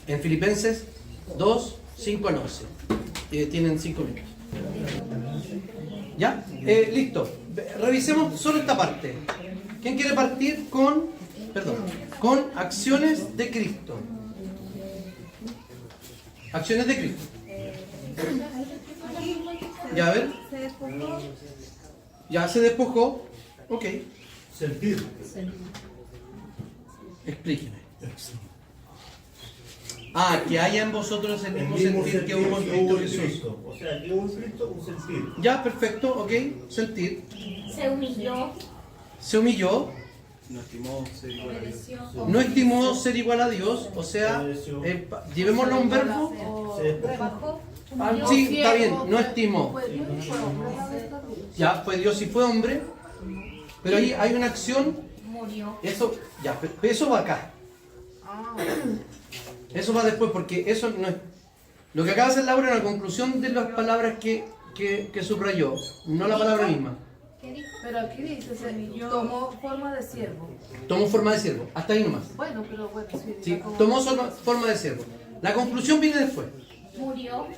En Filipenses 2, 5 al 11. Tienen 5 minutos. ¿Ya? Listo. Revisemos solo esta parte. ¿Quién quiere partir con acciones de Cristo? Acciones de Cristo. Ya, a ver. Ya se despojó. Ok. Sentir. Explíqueme. Que haya en vosotros el mismo sentir que hubo en Cristo Jesús. O sea, que hubo en Cristo un sentir. Ya, perfecto, ok. Sentir. Se humilló. Se humilló. No estimó ser igual a Dios. No estimó ser igual a Dios. O sea, llevémoslo a un verbo. Rebajó. Sí, está bien. No estimó. Ya, fue Dios y fue hombre. Pero ahí hay una acción. Murió. Eso va acá. Eso va después, porque eso no es. Lo que acaba de hacer Laura es una conclusión de las palabras que subrayó, no la palabra misma. Pero aquí dice, tomó forma de siervo. Tomó forma de siervo, hasta ahí nomás. Bueno, pero bueno, sí. Sí, tomó forma de siervo. La conclusión viene después. Murió.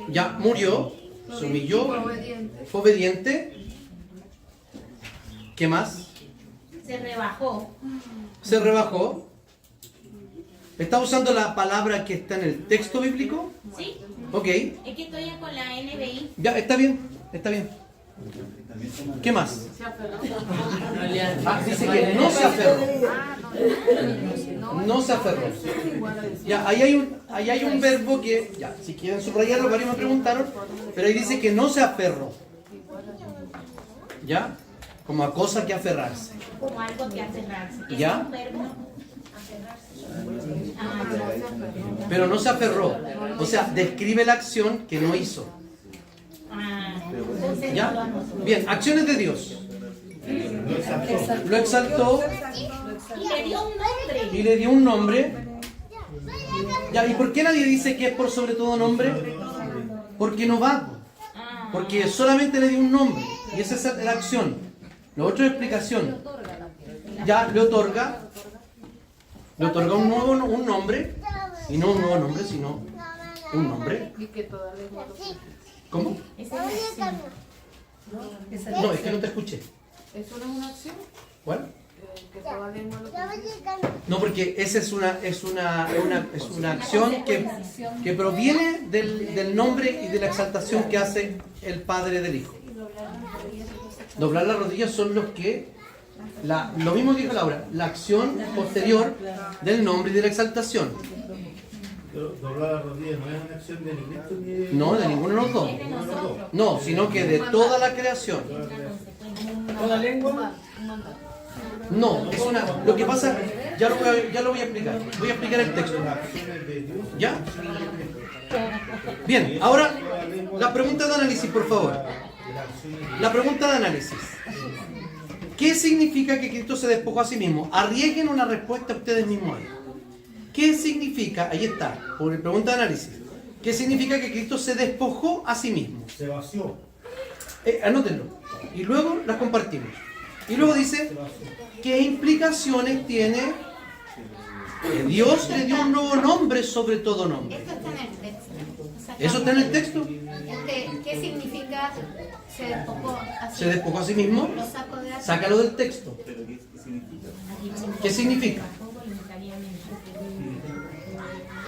Ya, murió, se humilló, fue obediente. ¿Qué más? Se rebajó. Se rebajó. ¿Está usando la palabra que está en el texto bíblico? ¿Sí? Ok. Es que estoy con la NBI. Ya, está bien, está bien. ¿Qué más? Dice que no se aferró. No se aferró. Ya, ahí hay un verbo que, ya, si quieren subrayarlo, varios me preguntaron, pero ahí dice que no se aferró. ¿Ya? Como a cosa que aferrarse. Como algo que aferrarse. ¿Ya? Es un verbo. Pero no se aferró. O sea, describe la acción que no hizo. Entonces, ¿Ya? Bien, acciones de Dios. Lo exaltó y le dio un nombre. y le dio un nombre. Ya, ¿y por qué nadie dice que es por sobre todo nombre? Porque no va. Porque solamente le dio un nombre. Y esa es la acción. Lo otro es explicación. Ya le otorga un nombre. Y no un nuevo nombre, sino un nombre. Y que toda lengua lo confese. ¿Cómo? Esa es la acción. No, es que no te escuché. ¿Eso no es una acción? ¿Cuál? Que toda lengua lo confese. No, porque esa es una acción que proviene del nombre y de la exaltación que hace el Padre del Hijo. Doblar las rodillas son los que, lo mismo dijo Laura, la acción posterior del nombre y de la exaltación. Doblar la rodilla no es una acción de ni Cristo ni de... No, de ninguno de los dos. Es de nosotros. No, sino que de toda la creación. ¿Toda lengua? No, es una. Lo que pasa, ya lo voy a explicar. Voy a explicar el texto. ¿Ya? Bien, ahora la pregunta de análisis, por favor. La pregunta de análisis. ¿Qué significa que Cristo se despojó a sí mismo? Arriesguen una respuesta ustedes mismos ahí. ¿Qué significa? Ahí está, por la pregunta de análisis. ¿Qué significa que Cristo se despojó a sí mismo? Se vació. Anótenlo. Y luego las compartimos. Y luego dice, ¿qué implicaciones tiene que Dios le dio un nuevo nombre sobre todo nombre? Esto está en el texto. O sea, ¿Eso está en el texto? ¿Qué significa se despojó así? Se despojó a sí mismo. Lo saco de aquí. Sácalo del texto. ¿Qué significa?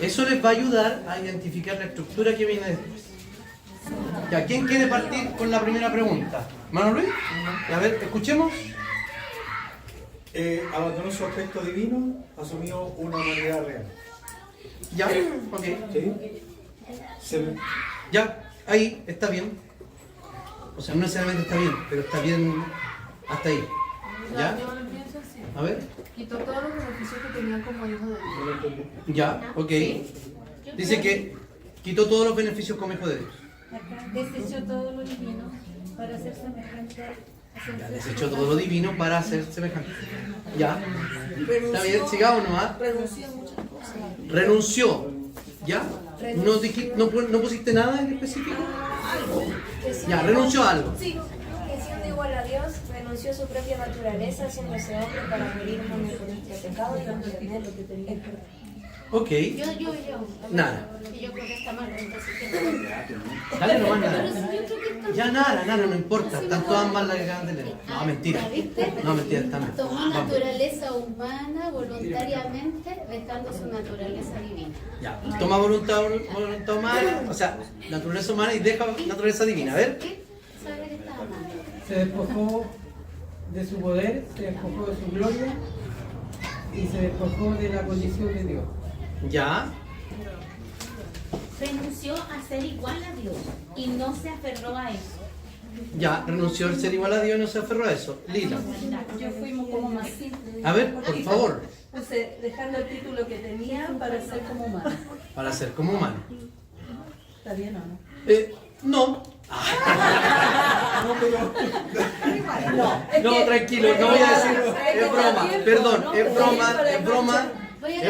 Eso les va a ayudar a identificar la estructura que viene después. Ya, ¿quién quiere partir con la primera pregunta? ¿Mano Luis? A ver, escuchemos. Abandonó su aspecto divino, asumió una humanidad real. Ya, ok. ¿Sí? Ya, ahí está bien. O sea, no necesariamente está bien, pero está bien hasta ahí. ¿Ya? Yo lo pienso así. A ver. Quitó todos los beneficios que tenía como hijo de Dios. Ya, ok. Dice que quitó todos los beneficios como hijo de Dios. Desechó todo lo divino para ser semejante a Desechó todo lo divino para hacer semejante. Ya. Está bien, Renunció, sigamos nomás. renunció a muchas cosas. Renunció. ¿Ya? ¿No pusiste nada en específico? Ya, renunció a algo. Sí, que siendo igual a Dios, renunció a su propia naturaleza, haciéndose hombre para morir por nuestro pecado y obtener lo que tenía el perdón. Ok. Yo. Nada. Yo creo que está mal, entonces ¿qué? Dale nomás Pero nada. si yo creo que está Ya nada, no importa. Están todas mal las que acaban de leer. No, mentira. No, mentira, está mal. Tomó Vamos. naturaleza humana voluntariamente, dejando su naturaleza divina. Ya, toma voluntad humana, o sea, naturaleza humana y deja naturaleza divina. A ver. ¿Qué? Sabe que estaba mal. Se despojó de su poder, se despojó de su gloria y se despojó de la condición de Dios. Ya. Renunció a ser igual a Dios y no se aferró a eso. Ya, renunció al ser igual a Dios y no se aferró a eso. Lila. Yo fuimos como más simples. A ver, por favor. Puse dejando el título que tenía para ser como humano. Para ser como humano. ¿Está bien o no? No. No, No, tranquilo, no voy a decir. Es broma, perdón, es broma. Es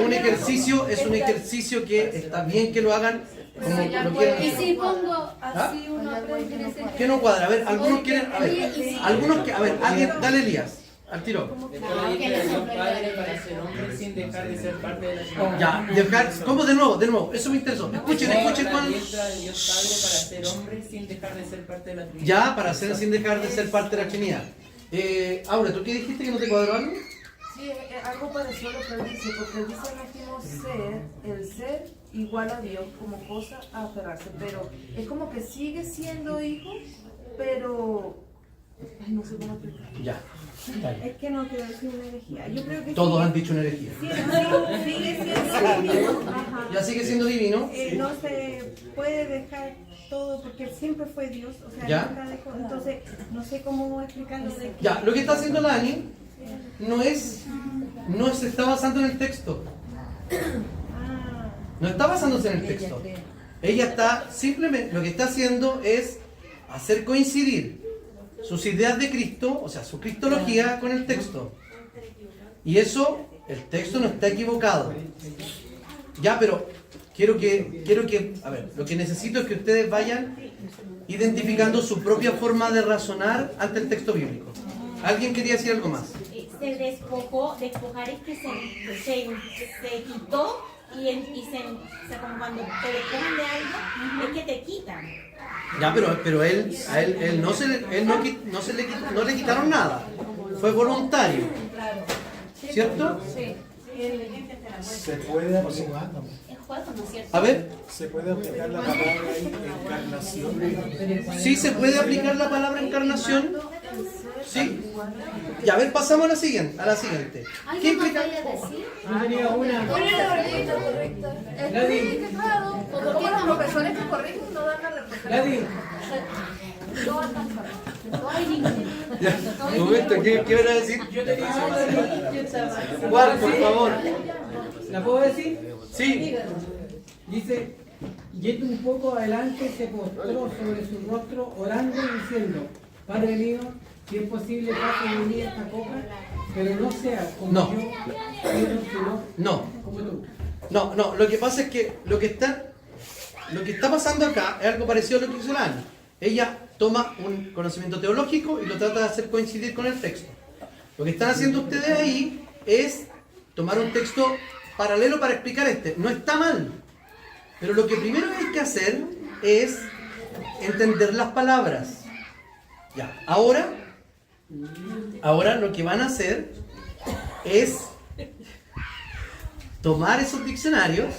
un ejercicio que está bien que lo hagan como lo quieran. Y si pongo así uno aprende en ese ¿Qué no cuadra? A ver, algunos quieren. A ver, algunos que. A ver, alguien. Dale, Elías. Al tiro. Esto lo dice Dios Padre para ser hombre sin dejar de ser parte de la humanidad. Ya, dejar. ¿Cómo de nuevo? Eso me interesó. Escuchen La cuál. diestra de Dios Padre para ser hombre sin dejar de ser parte de la Trinidad. Ya, para ser sin dejar de ser parte de la Trinidad. Aura, ¿tú qué dijiste que no te cuadró algo? Sí, algo parecido a lo que él dice, porque él dice en el último el ser igual a Dios como cosa a aferrarse, pero es como que sigue siendo hijo, pero ay, no sé cómo explicarlo. Ya. Es que no quiero decir una herejía. Yo creo que Todos han dicho una herejía. sigue siendo divino. Ajá. Ya sigue siendo divino. No se puede dejar todo porque él siempre fue Dios. O sea, Ya. nunca dejó. Entonces, no sé cómo explicarlo. De que, Ya, lo que está haciendo Lani no se está basando en el texto. No está basándose en el texto. Ella está simplemente, lo que está haciendo es hacer coincidir sus ideas de Cristo, o sea, su cristología con el texto. Y eso, el texto no está equivocado. Ya, pero quiero que, a ver, lo que necesito es que ustedes vayan identificando su propia forma de razonar ante el texto bíblico. ¿Alguien quería decir algo más? Se despojó, despojar es que se quitó o sea, como cuando te despojan de algo, es que te quitan. Ya, pero a él no le quitaron nada. Fue voluntario. ¿Cierto? Sí. Se puede aplicar, Es juego, ¿no es cierto? A ver, se puede aplicar la palabra ahí, encarnación. sí se puede aplicar la palabra encarnación. ¿Sí? Ya, a ver, pasamos a la siguiente. ¿Qué implica? Yo tenía una. Gladys, Como los profesores que corrigen no dan la respuesta. Gladys, Ya, un momento, ¿qué van a decir? yo tenía una. ¿Cuál, por favor? ¿La puedo decir? Sí. Dice, yendo un poco adelante, se postró sobre su rostro, orando y diciendo, Padre mío, si es posible, pase de mí esta copa, pero no sea como No. yo quiero, sino No. como tú. No, lo que pasa es que lo que está pasando acá es algo parecido a lo que hizo la Ana. Ella toma un conocimiento teológico y lo trata de hacer coincidir con el texto. Lo que están haciendo ustedes ahí es tomar un texto paralelo para explicar este. No está mal, pero lo que primero hay que hacer es entender las palabras. Ya, ahora lo que van a hacer es tomar esos diccionarios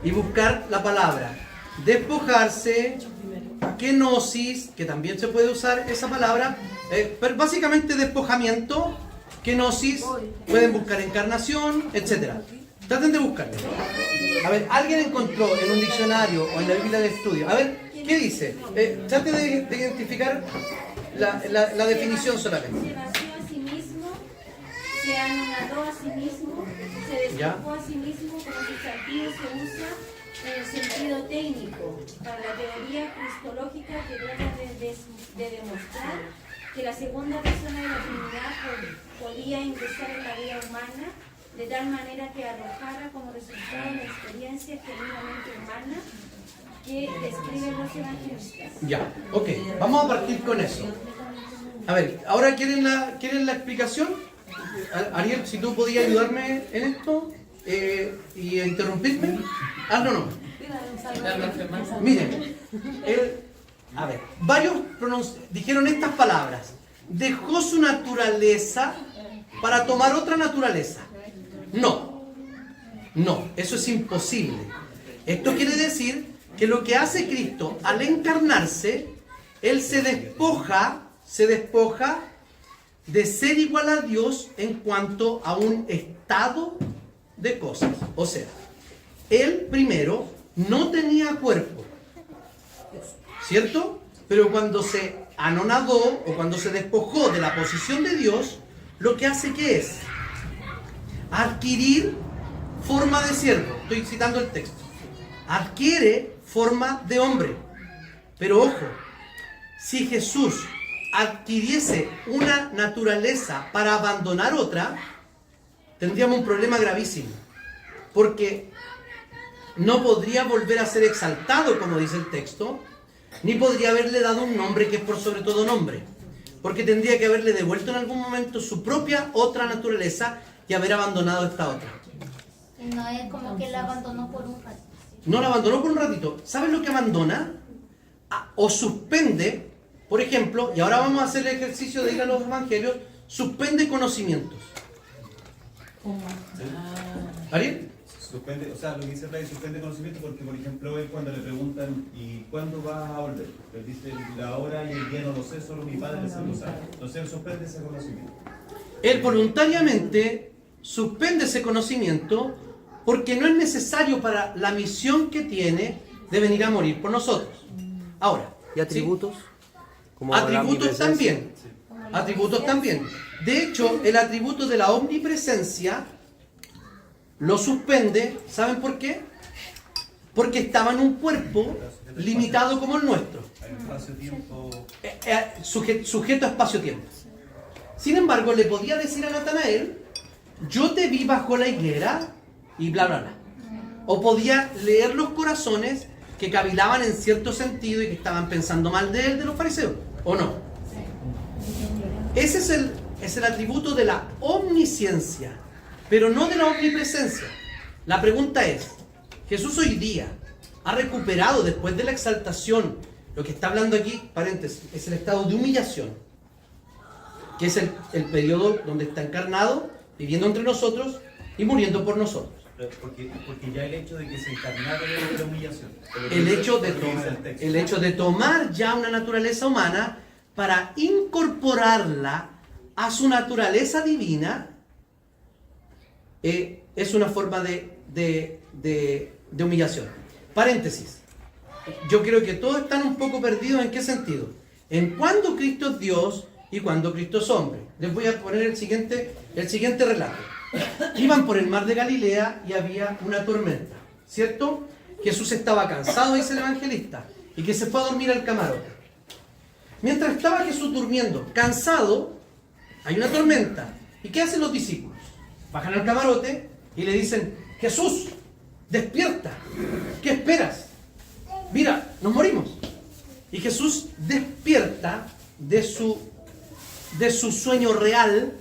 y buscar la palabra despojarse, kenosis, que también se puede usar esa palabra, pero básicamente despojamiento, kenosis, pueden buscar encarnación, etc. Traten de buscarlo. A ver, alguien encontró en un diccionario o en la Biblia de estudio. A ver, ¿qué dice? Trate de identificar la definición solamente. Se vació a sí mismo, se anonadó a sí mismo, se despojó a sí mismo, como sustantivo se usa en el sentido técnico para la teoría cristológica que trata de demostrar que la segunda persona de la Trinidad podía ingresar en la vida humana de tal manera que arrojara como resultado la experiencia genuinamente humana que describen los evangelistas. Ya, ok, vamos a partir con eso. A ver, ¿ahora quieren la explicación? Ariel, si tú podías ayudarme en esto y interrumpirme. No. Miren, a ver, varios dijeron estas palabras. Dejó su naturaleza para tomar otra naturaleza. No, eso es imposible. Esto quiere decir que lo que hace Cristo al encarnarse, Él se despoja de ser igual a Dios en cuanto a un estado de cosas. O sea, Él primero no tenía cuerpo, ¿cierto? Pero cuando se anonadó o cuando se despojó de la posición de Dios, lo que hace que es adquirir forma de siervo. Estoy citando el texto. Adquiere forma de hombre. Pero ojo, si Jesús adquiriese una naturaleza para abandonar otra, tendríamos un problema gravísimo. Porque no podría volver a ser exaltado, como dice el texto, ni podría haberle dado un nombre que es por sobre todo nombre. Porque tendría que haberle devuelto en algún momento su propia otra naturaleza y haber abandonado esta otra. No es como que la abandonó por un ratito. No la abandonó por un ratito. ¿Sabes lo que abandona? O suspende, por ejemplo, y ahora vamos a hacer el ejercicio de ir a los evangelios, suspende conocimientos. ¿Ariel? Suspende, o sea, lo que dice Ray, suspende conocimiento porque, por ejemplo, él cuando le preguntan ¿y cuándo vas a volver? Él dice, la hora y el día no lo sé, solo mi padre se lo sabe. Entonces él suspende ese conocimiento. Él voluntariamente suspende ese conocimiento porque no es necesario para la misión que tiene de venir a morir por nosotros. Ahora, ¿y atributos? ¿sí? Como Atributos también. Atributos también. De hecho, el atributo de la omnipresencia lo suspende. ¿Saben por qué? Porque estaba en un cuerpo limitado como el nuestro. Sujeto a espacio-tiempo. Sin embargo, le podía decir a Natanael, yo te vi bajo la higuera y bla, bla, bla. O podía leer los corazones que cavilaban en cierto sentido y que estaban pensando mal de él, de los fariseos. ¿O no? Ese es el atributo de la omnisciencia, pero no de la omnipresencia. La pregunta es, ¿Jesús hoy día ha recuperado después de la exaltación? Lo que está hablando aquí, paréntesis, es el estado de humillación, que es el periodo donde está encarnado, viviendo entre nosotros y muriendo por nosotros. Porque ya el hecho de que se encarnara de la humillación. El hecho de tomar ya una naturaleza humana para incorporarla a su naturaleza divina, es una forma de humillación. Paréntesis. Yo creo que todos están un poco perdidos. ¿En qué sentido? En cuándo Cristo es Dios y cuándo Cristo es hombre. Les voy a poner el siguiente relato. Iban por el mar de Galilea y había una tormenta, ¿cierto? Jesús estaba cansado, dice el evangelista, y que se fue a dormir al camarote. Mientras estaba Jesús durmiendo, cansado, hay una tormenta. ¿Y qué hacen los discípulos? Bajan al camarote y le dicen: Jesús, despierta. ¿Qué esperas? Mira, nos morimos. Y Jesús despierta de su sueño real,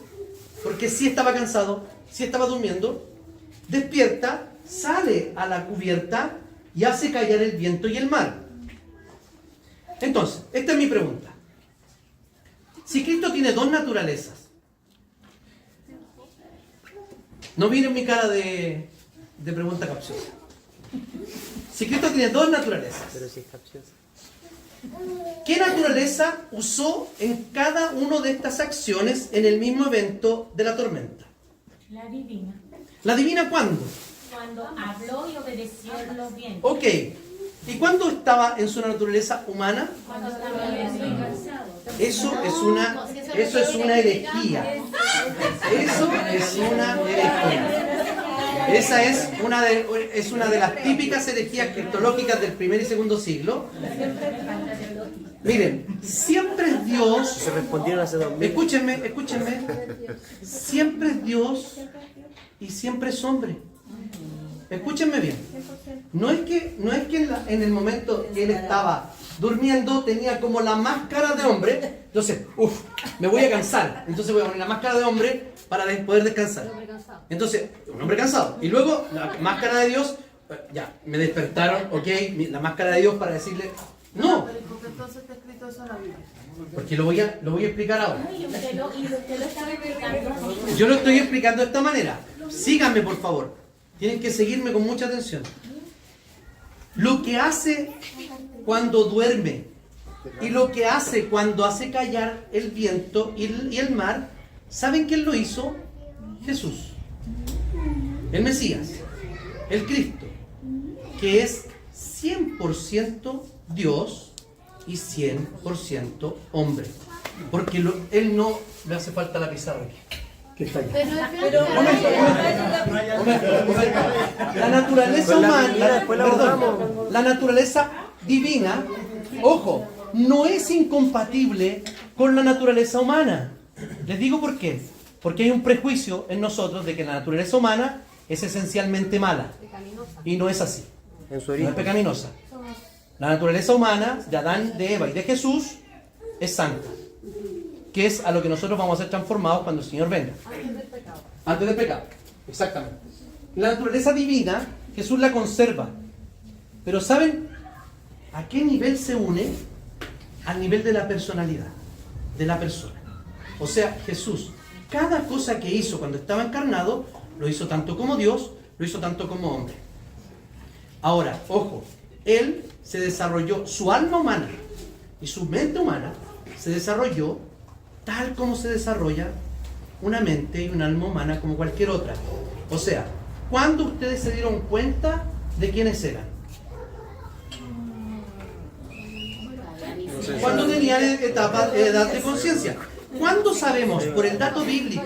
porque sí estaba cansado, sí estaba durmiendo. Despierta, sale a la cubierta y hace callar el viento y el mar. Entonces, esta es mi pregunta. Si Cristo tiene dos naturalezas, no miren mi cara de pregunta capciosa. Si Cristo tiene dos naturalezas, Pero si es capcioso. ¿qué naturaleza usó en cada una de estas acciones en el mismo evento de la tormenta? La divina. ¿La divina cuándo? Cuando habló y obedeció los vientos. Ok. ¿Y cuándo estaba en su naturaleza humana? Cuando estaba cansado. Eso es una herejía. Eso es una herejía. Esa es una de las típicas herejías cristológicas del primer y segundo siglo. Miren, siempre es Dios. Se respondieron hace 2000. Escúchenme. Siempre es Dios y siempre es hombre. Escúchenme bien. No es que en el momento que él estaba durmiendo tenía como la máscara de hombre. Entonces, me voy a cansar. Entonces voy a poner la máscara de hombre para poder descansar. Entonces, un hombre cansado. Y luego la máscara de Dios, ya, me despertaron, ok, la máscara de Dios para decirle, no. Pero ¿por qué entonces está escrito eso en la Biblia? Porque lo voy a explicar ahora. Y usted lo estaba explicando. Yo lo estoy explicando de esta manera. Síganme, por favor. Tienen que seguirme con mucha atención. Lo que hace cuando duerme y lo que hace cuando hace callar el viento y el mar, ¿saben quién lo hizo? Jesús. El Mesías. El Cristo. Que es 100% Dios y 100% hombre. Porque él no le hace falta la pizarra aquí. Que está allá. La naturaleza humana, perdón, la naturaleza divina, ojo, no es incompatible con la naturaleza humana. Les digo por qué. Porque hay un prejuicio en nosotros de que la naturaleza humana es esencialmente mala. Y no es así. No es pecaminosa. La naturaleza humana de Adán, de Eva y de Jesús es santa. Que es a lo que nosotros vamos a ser transformados cuando el Señor venga. Antes del pecado. Exactamente. La naturaleza divina, Jesús la conserva. Pero ¿saben a qué nivel se une? Al nivel de la personalidad, de la persona. O sea, Jesús, cada cosa que hizo cuando estaba encarnado, lo hizo tanto como Dios, lo hizo tanto como hombre. Ahora, ojo, Él se desarrolló, su alma humana y su mente humana se desarrolló tal como se desarrolla una mente y un alma humana como cualquier otra. O sea, ¿cuándo ustedes se dieron cuenta de quiénes eran? ¿Cuándo tenían edad de conciencia? ¿Cuándo sabemos por el dato bíblico?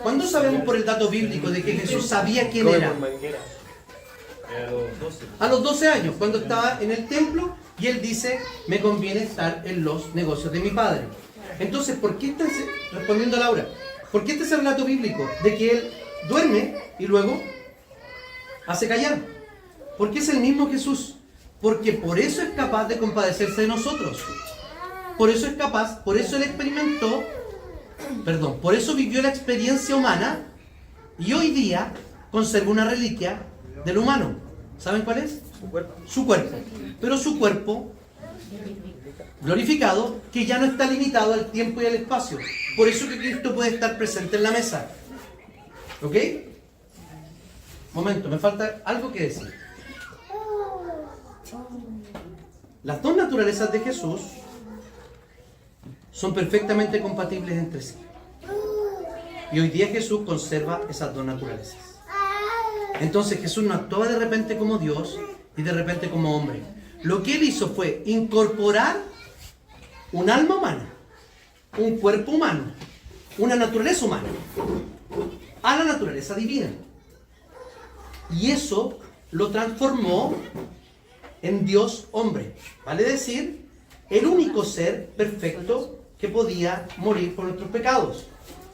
¿Cuándo sabemos por el dato bíblico de que Jesús sabía quién era? A los 12 años, cuando estaba en el templo y él dice, me conviene estar en los negocios de mi padre. Entonces, ¿por qué está respondiendo a Laura? ¿Por qué este es el relato bíblico de que él duerme y luego hace callar? Porque es el mismo Jesús. Porque por eso es capaz de compadecerse de nosotros. Por eso es capaz, por eso él experimentó, por eso vivió la experiencia humana y hoy día conserva una reliquia del humano. ¿Saben cuál es? Su cuerpo. Pero su cuerpo glorificado, que ya no está limitado al tiempo y al espacio. Por eso que Cristo puede estar presente en la mesa. ¿Ok? Momento, me falta algo que decir. Las dos naturalezas de Jesús son perfectamente compatibles entre sí. Y hoy día Jesús conserva esas dos naturalezas. Entonces Jesús no actuaba de repente como Dios y de repente como hombre. Lo que Él hizo fue incorporar un alma humana, un cuerpo humano, una naturaleza humana, a la naturaleza divina. Y eso lo transformó en Dios hombre. Vale decir, el único ser perfecto que podía morir por nuestros pecados.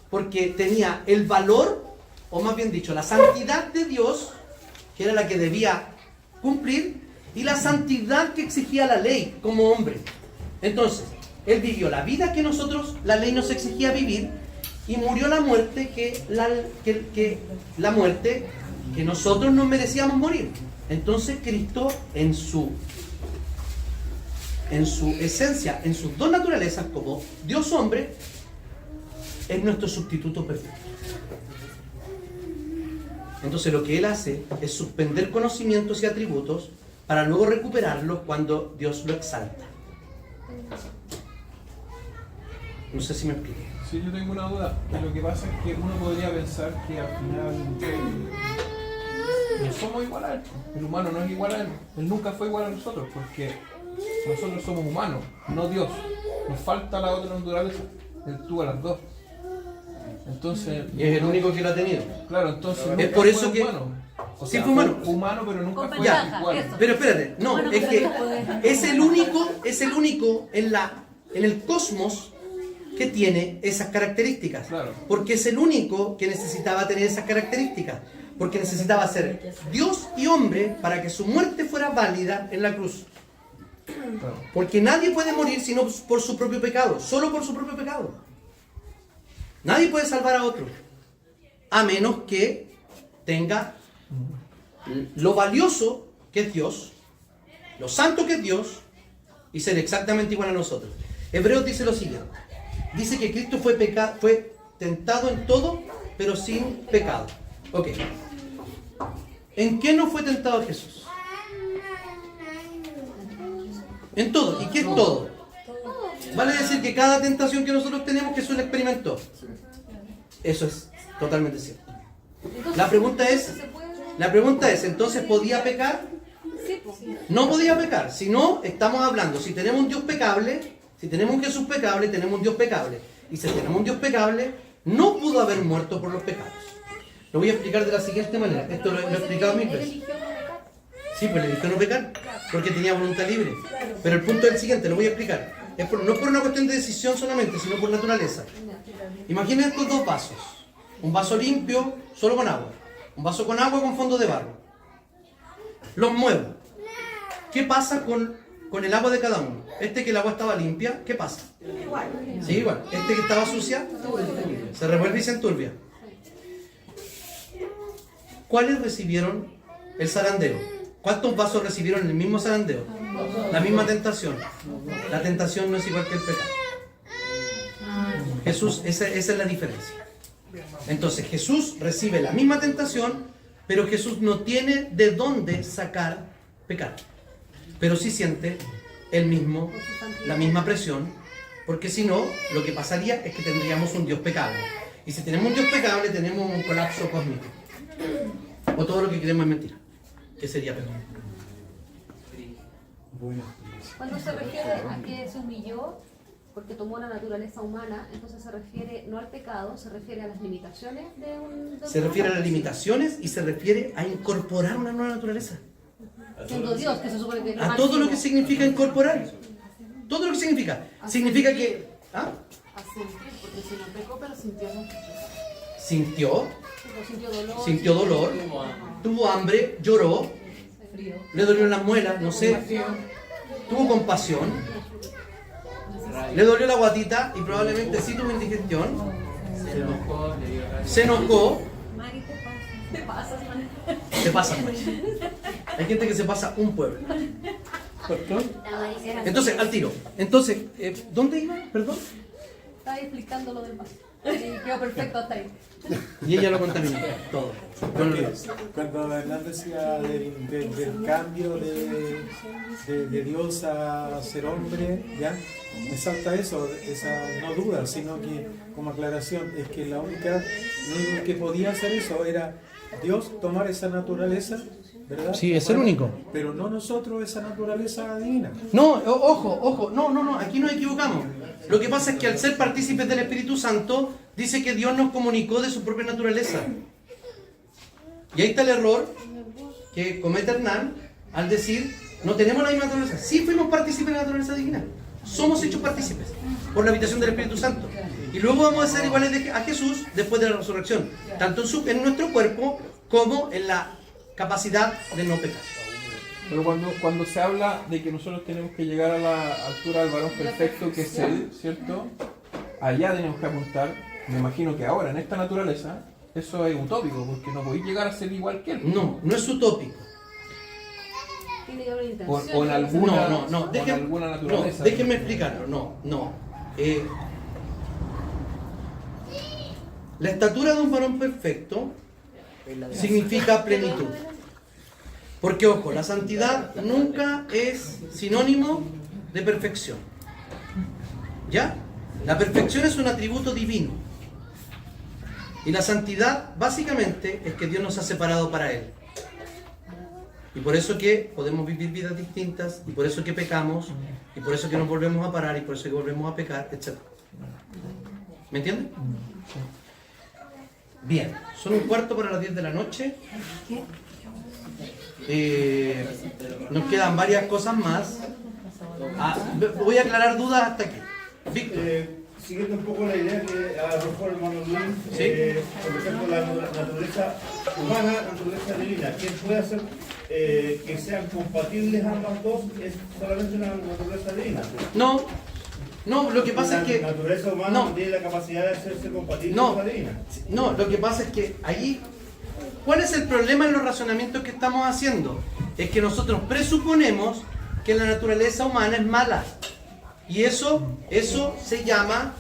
Porque tenía el valor, o más bien dicho, la santidad de Dios, que era la que debía cumplir, y la santidad que exigía la ley como hombre. Entonces, Él vivió la vida que nosotros, la ley nos exigía vivir, y murió la muerte la muerte que nosotros no merecíamos morir. Entonces Cristo en su esencia, en sus dos naturalezas, como Dios hombre, es nuestro sustituto perfecto. Entonces lo que Él hace es suspender conocimientos y atributos para luego recuperarlos cuando Dios lo exalta. No sé si me explico. Sí, yo tengo una duda. Lo que pasa es que uno podría pensar que al final no somos igual a Él. El humano no es igual a Él. Él nunca fue igual a nosotros, porque nosotros somos humanos, no Dios. Nos falta la otra naturaleza. Él tuvo las dos. Entonces, y es el único que lo ha tenido. Claro, entonces es por eso que humano. O sí sea, fue humano. Humano, pero nunca fue ya, igual. pero espérate, no, es que es el único en el cosmos que tiene esas características. Claro. Porque es el único que necesitaba tener esas características. Porque necesitaba ser Dios y hombre para que su muerte fuera válida en la cruz. Claro. Porque nadie puede morir sino por su propio pecado, solo por su propio pecado. Nadie puede salvar a otro, a menos que tenga lo valioso que es Dios, lo santo que es Dios, y ser exactamente igual a nosotros. Hebreos dice lo siguiente, dice que Cristo fue tentado en todo, pero sin pecado. Ok. ¿En qué no fue tentado Jesús? En todo. ¿Y qué es todo? Vale decir que cada tentación que nosotros tenemos, Jesús la experimentó. Eso es totalmente cierto. La pregunta es, ¿entonces podía pecar? No podía pecar. Si no, estamos hablando, si tenemos un Dios pecable, si tenemos un Jesús pecable, tenemos un Dios pecable. Y si tenemos un Dios pecable, no pudo haber muerto por los pecados. Lo voy a explicar de la siguiente manera. Esto lo he explicado mil veces. Sí, pues le eligió no pecar, porque tenía voluntad libre. Pero el punto es el siguiente, lo voy a explicar. No es por una cuestión de decisión solamente, sino por naturaleza. Imaginen estos dos vasos. Un vaso limpio, solo con agua. Un vaso con agua con fondo de barro. Los muevo. ¿Qué pasa con el agua de cada uno? Este que el agua estaba limpia, ¿qué pasa? Sí, igual. Este que estaba sucia, se revuelve y se enturbia. ¿Cuáles recibieron el zarandeo? ¿Cuántos vasos recibieron el mismo zarandeo? La misma tentación. La tentación no es igual que el pecado. Jesús, esa es la diferencia. Entonces Jesús recibe la misma tentación, pero Jesús no tiene de dónde sacar pecado. Pero sí siente la misma presión, porque si no, lo que pasaría es que tendríamos un Dios pecable. Y si tenemos un Dios pecable, tenemos un colapso cósmico. O todo lo que queremos es mentira, que sería pecado. Cuando se refiere a que se humilló porque tomó la naturaleza humana, entonces se refiere no al pecado, se refiere a las limitaciones de un... Se refiere a las limitaciones y se refiere a incorporar una nueva naturaleza. Siendo Dios, que se supone que es lo A todo lo máximo. que significa incorporar. Todo lo que significa. Significa que... ¿ah? A sentir, porque si no pecó, pero sintió mucho. Sintió, Sintió dolor. tuvo hambre, lloró, le dolió las muelas, no sé, tuvo compasión, le dolió la guatita y probablemente sí tuvo indigestión, se enojó, se pasa pues. Hay gente que se pasa un pueblo. Entonces, al tiro. Entonces, ¿dónde iba? Perdón. Estaba explicando lo del vaso. Y quedó perfecto hasta ahí. Y ella lo contaminó todo. Cuando Hernán decía del cambio de Dios a ser hombre, ¿ya? Me salta eso, esa no duda, sino que como aclaración, es que lo único que podía hacer eso era Dios tomar esa naturaleza, ¿verdad? Sí, es el único. Pero no nosotros esa naturaleza divina. No, ojo, no, aquí nos equivocamos. Lo que pasa es que al ser partícipes del Espíritu Santo, dice que Dios nos comunicó de su propia naturaleza. Y ahí está el error que comete Hernán al decir, no tenemos la misma naturaleza. Sí fuimos partícipes de la naturaleza divina. Somos hechos partícipes por la habitación del Espíritu Santo. Y luego vamos a ser iguales a Jesús después de la resurrección. Tanto en nuestro cuerpo como en la capacidad de no pecar. Pero cuando se habla de que nosotros tenemos que llegar a la altura del varón perfecto, que es Él, ¿cierto? Allá tenemos que apuntar. Me imagino que ahora, en esta naturaleza, eso es utópico, porque no podéis llegar a ser igual que Él. No es utópico. O en alguna, no, en alguna naturaleza. No, déjenme explicarlo. No. La estatura de un varón perfecto significa plenitud. Porque, ojo, la santidad nunca es sinónimo de perfección. ¿Ya? La perfección es un atributo divino. Y la santidad, básicamente, es que Dios nos ha separado para Él. Y por eso que podemos vivir vidas distintas, y por eso que pecamos, y por eso que nos volvemos a parar, y por eso que volvemos a pecar, etc. ¿Me entienden? Bien, son 1:15 para las 10 de la noche. Nos quedan varias cosas más. Voy a aclarar dudas hasta aquí. Víctor. Siguiendo un poco la idea que arrojó el hermano Luis, por ejemplo, la naturaleza humana, la naturaleza divina, ¿quién puede hacer que sean compatibles ambas dos? ¿Es solamente una naturaleza divina? No, lo que pasa es que... La naturaleza humana no tiene la capacidad de hacerse compatible con la divina. No, lo que pasa es que allí... ¿Cuál es el problema en los razonamientos que estamos haciendo? Es que nosotros presuponemos que la naturaleza humana es mala. Y eso se llama...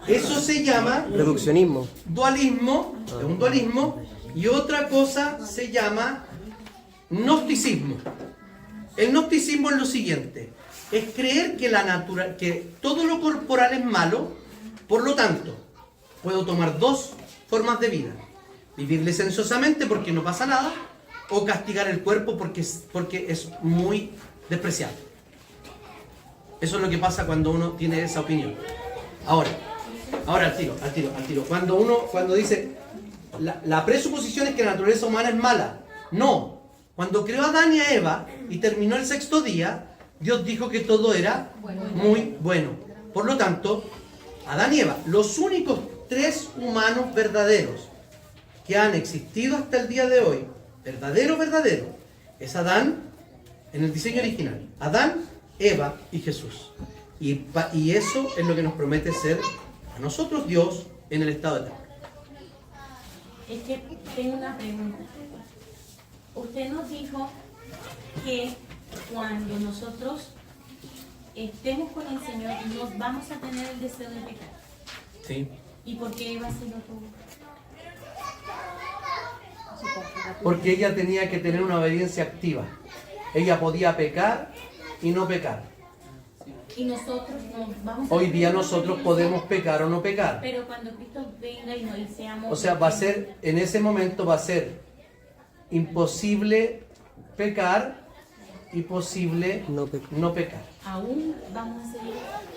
Eso se llama... Reduccionismo. Dualismo, es un dualismo. Y otra cosa se llama gnosticismo. El gnosticismo es lo siguiente. Es creer que todo lo corporal es malo, por lo tanto, puedo tomar dos formas de vida. Vivir licenciosamente porque no pasa nada, o castigar el cuerpo porque es muy despreciable. Eso es lo que pasa cuando uno tiene esa opinión. Ahora al tiro. Cuando dice, la presuposición es que la naturaleza humana es mala. No. Cuando creó a Adán y a Eva y terminó el 6º día, Dios dijo que todo era muy bueno. Por lo tanto, Adán y Eva, los únicos 3 humanos verdaderos que han existido hasta el día de hoy, verdadero, es Adán en el diseño original. Adán, Eva y Jesús. Y eso es lo que nos promete ser a nosotros Dios en el estado eterno. Es que tengo una pregunta. Usted nos dijo que cuando nosotros estemos con el Señor, nos vamos a tener el deseo de pecar. Sí. ¿Y por qué Eva sí lo tuvo? Porque ella tenía que tener una obediencia activa. Ella podía pecar y no pecar. Y nosotros nos vamos a... Hoy día nosotros podemos pecar o no pecar. Pero cuando Cristo venga y nos seamos... O sea, en ese momento va a ser imposible pecar y posible no pecar. ¿Aún vamos a seguir?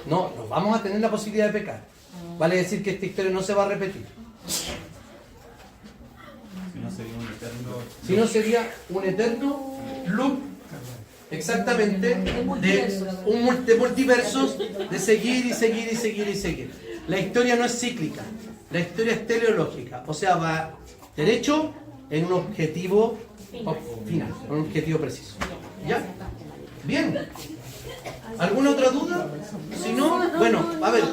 No vamos a tener la posibilidad de pecar. Vale decir que esta historia no se va a repetir. Si no sería un eterno loop, exactamente, de multiversos, de seguir y seguir y seguir y seguir. La historia no es cíclica, la historia es teleológica, o sea, va derecho en un objetivo final, un objetivo preciso. ¿Ya? Bien. ¿Alguna otra duda? Si no, bueno, a ver,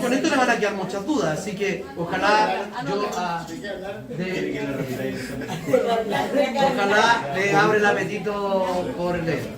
con esto le van a quedar muchas dudas, así que ojalá ojalá le abre el apetito por leer.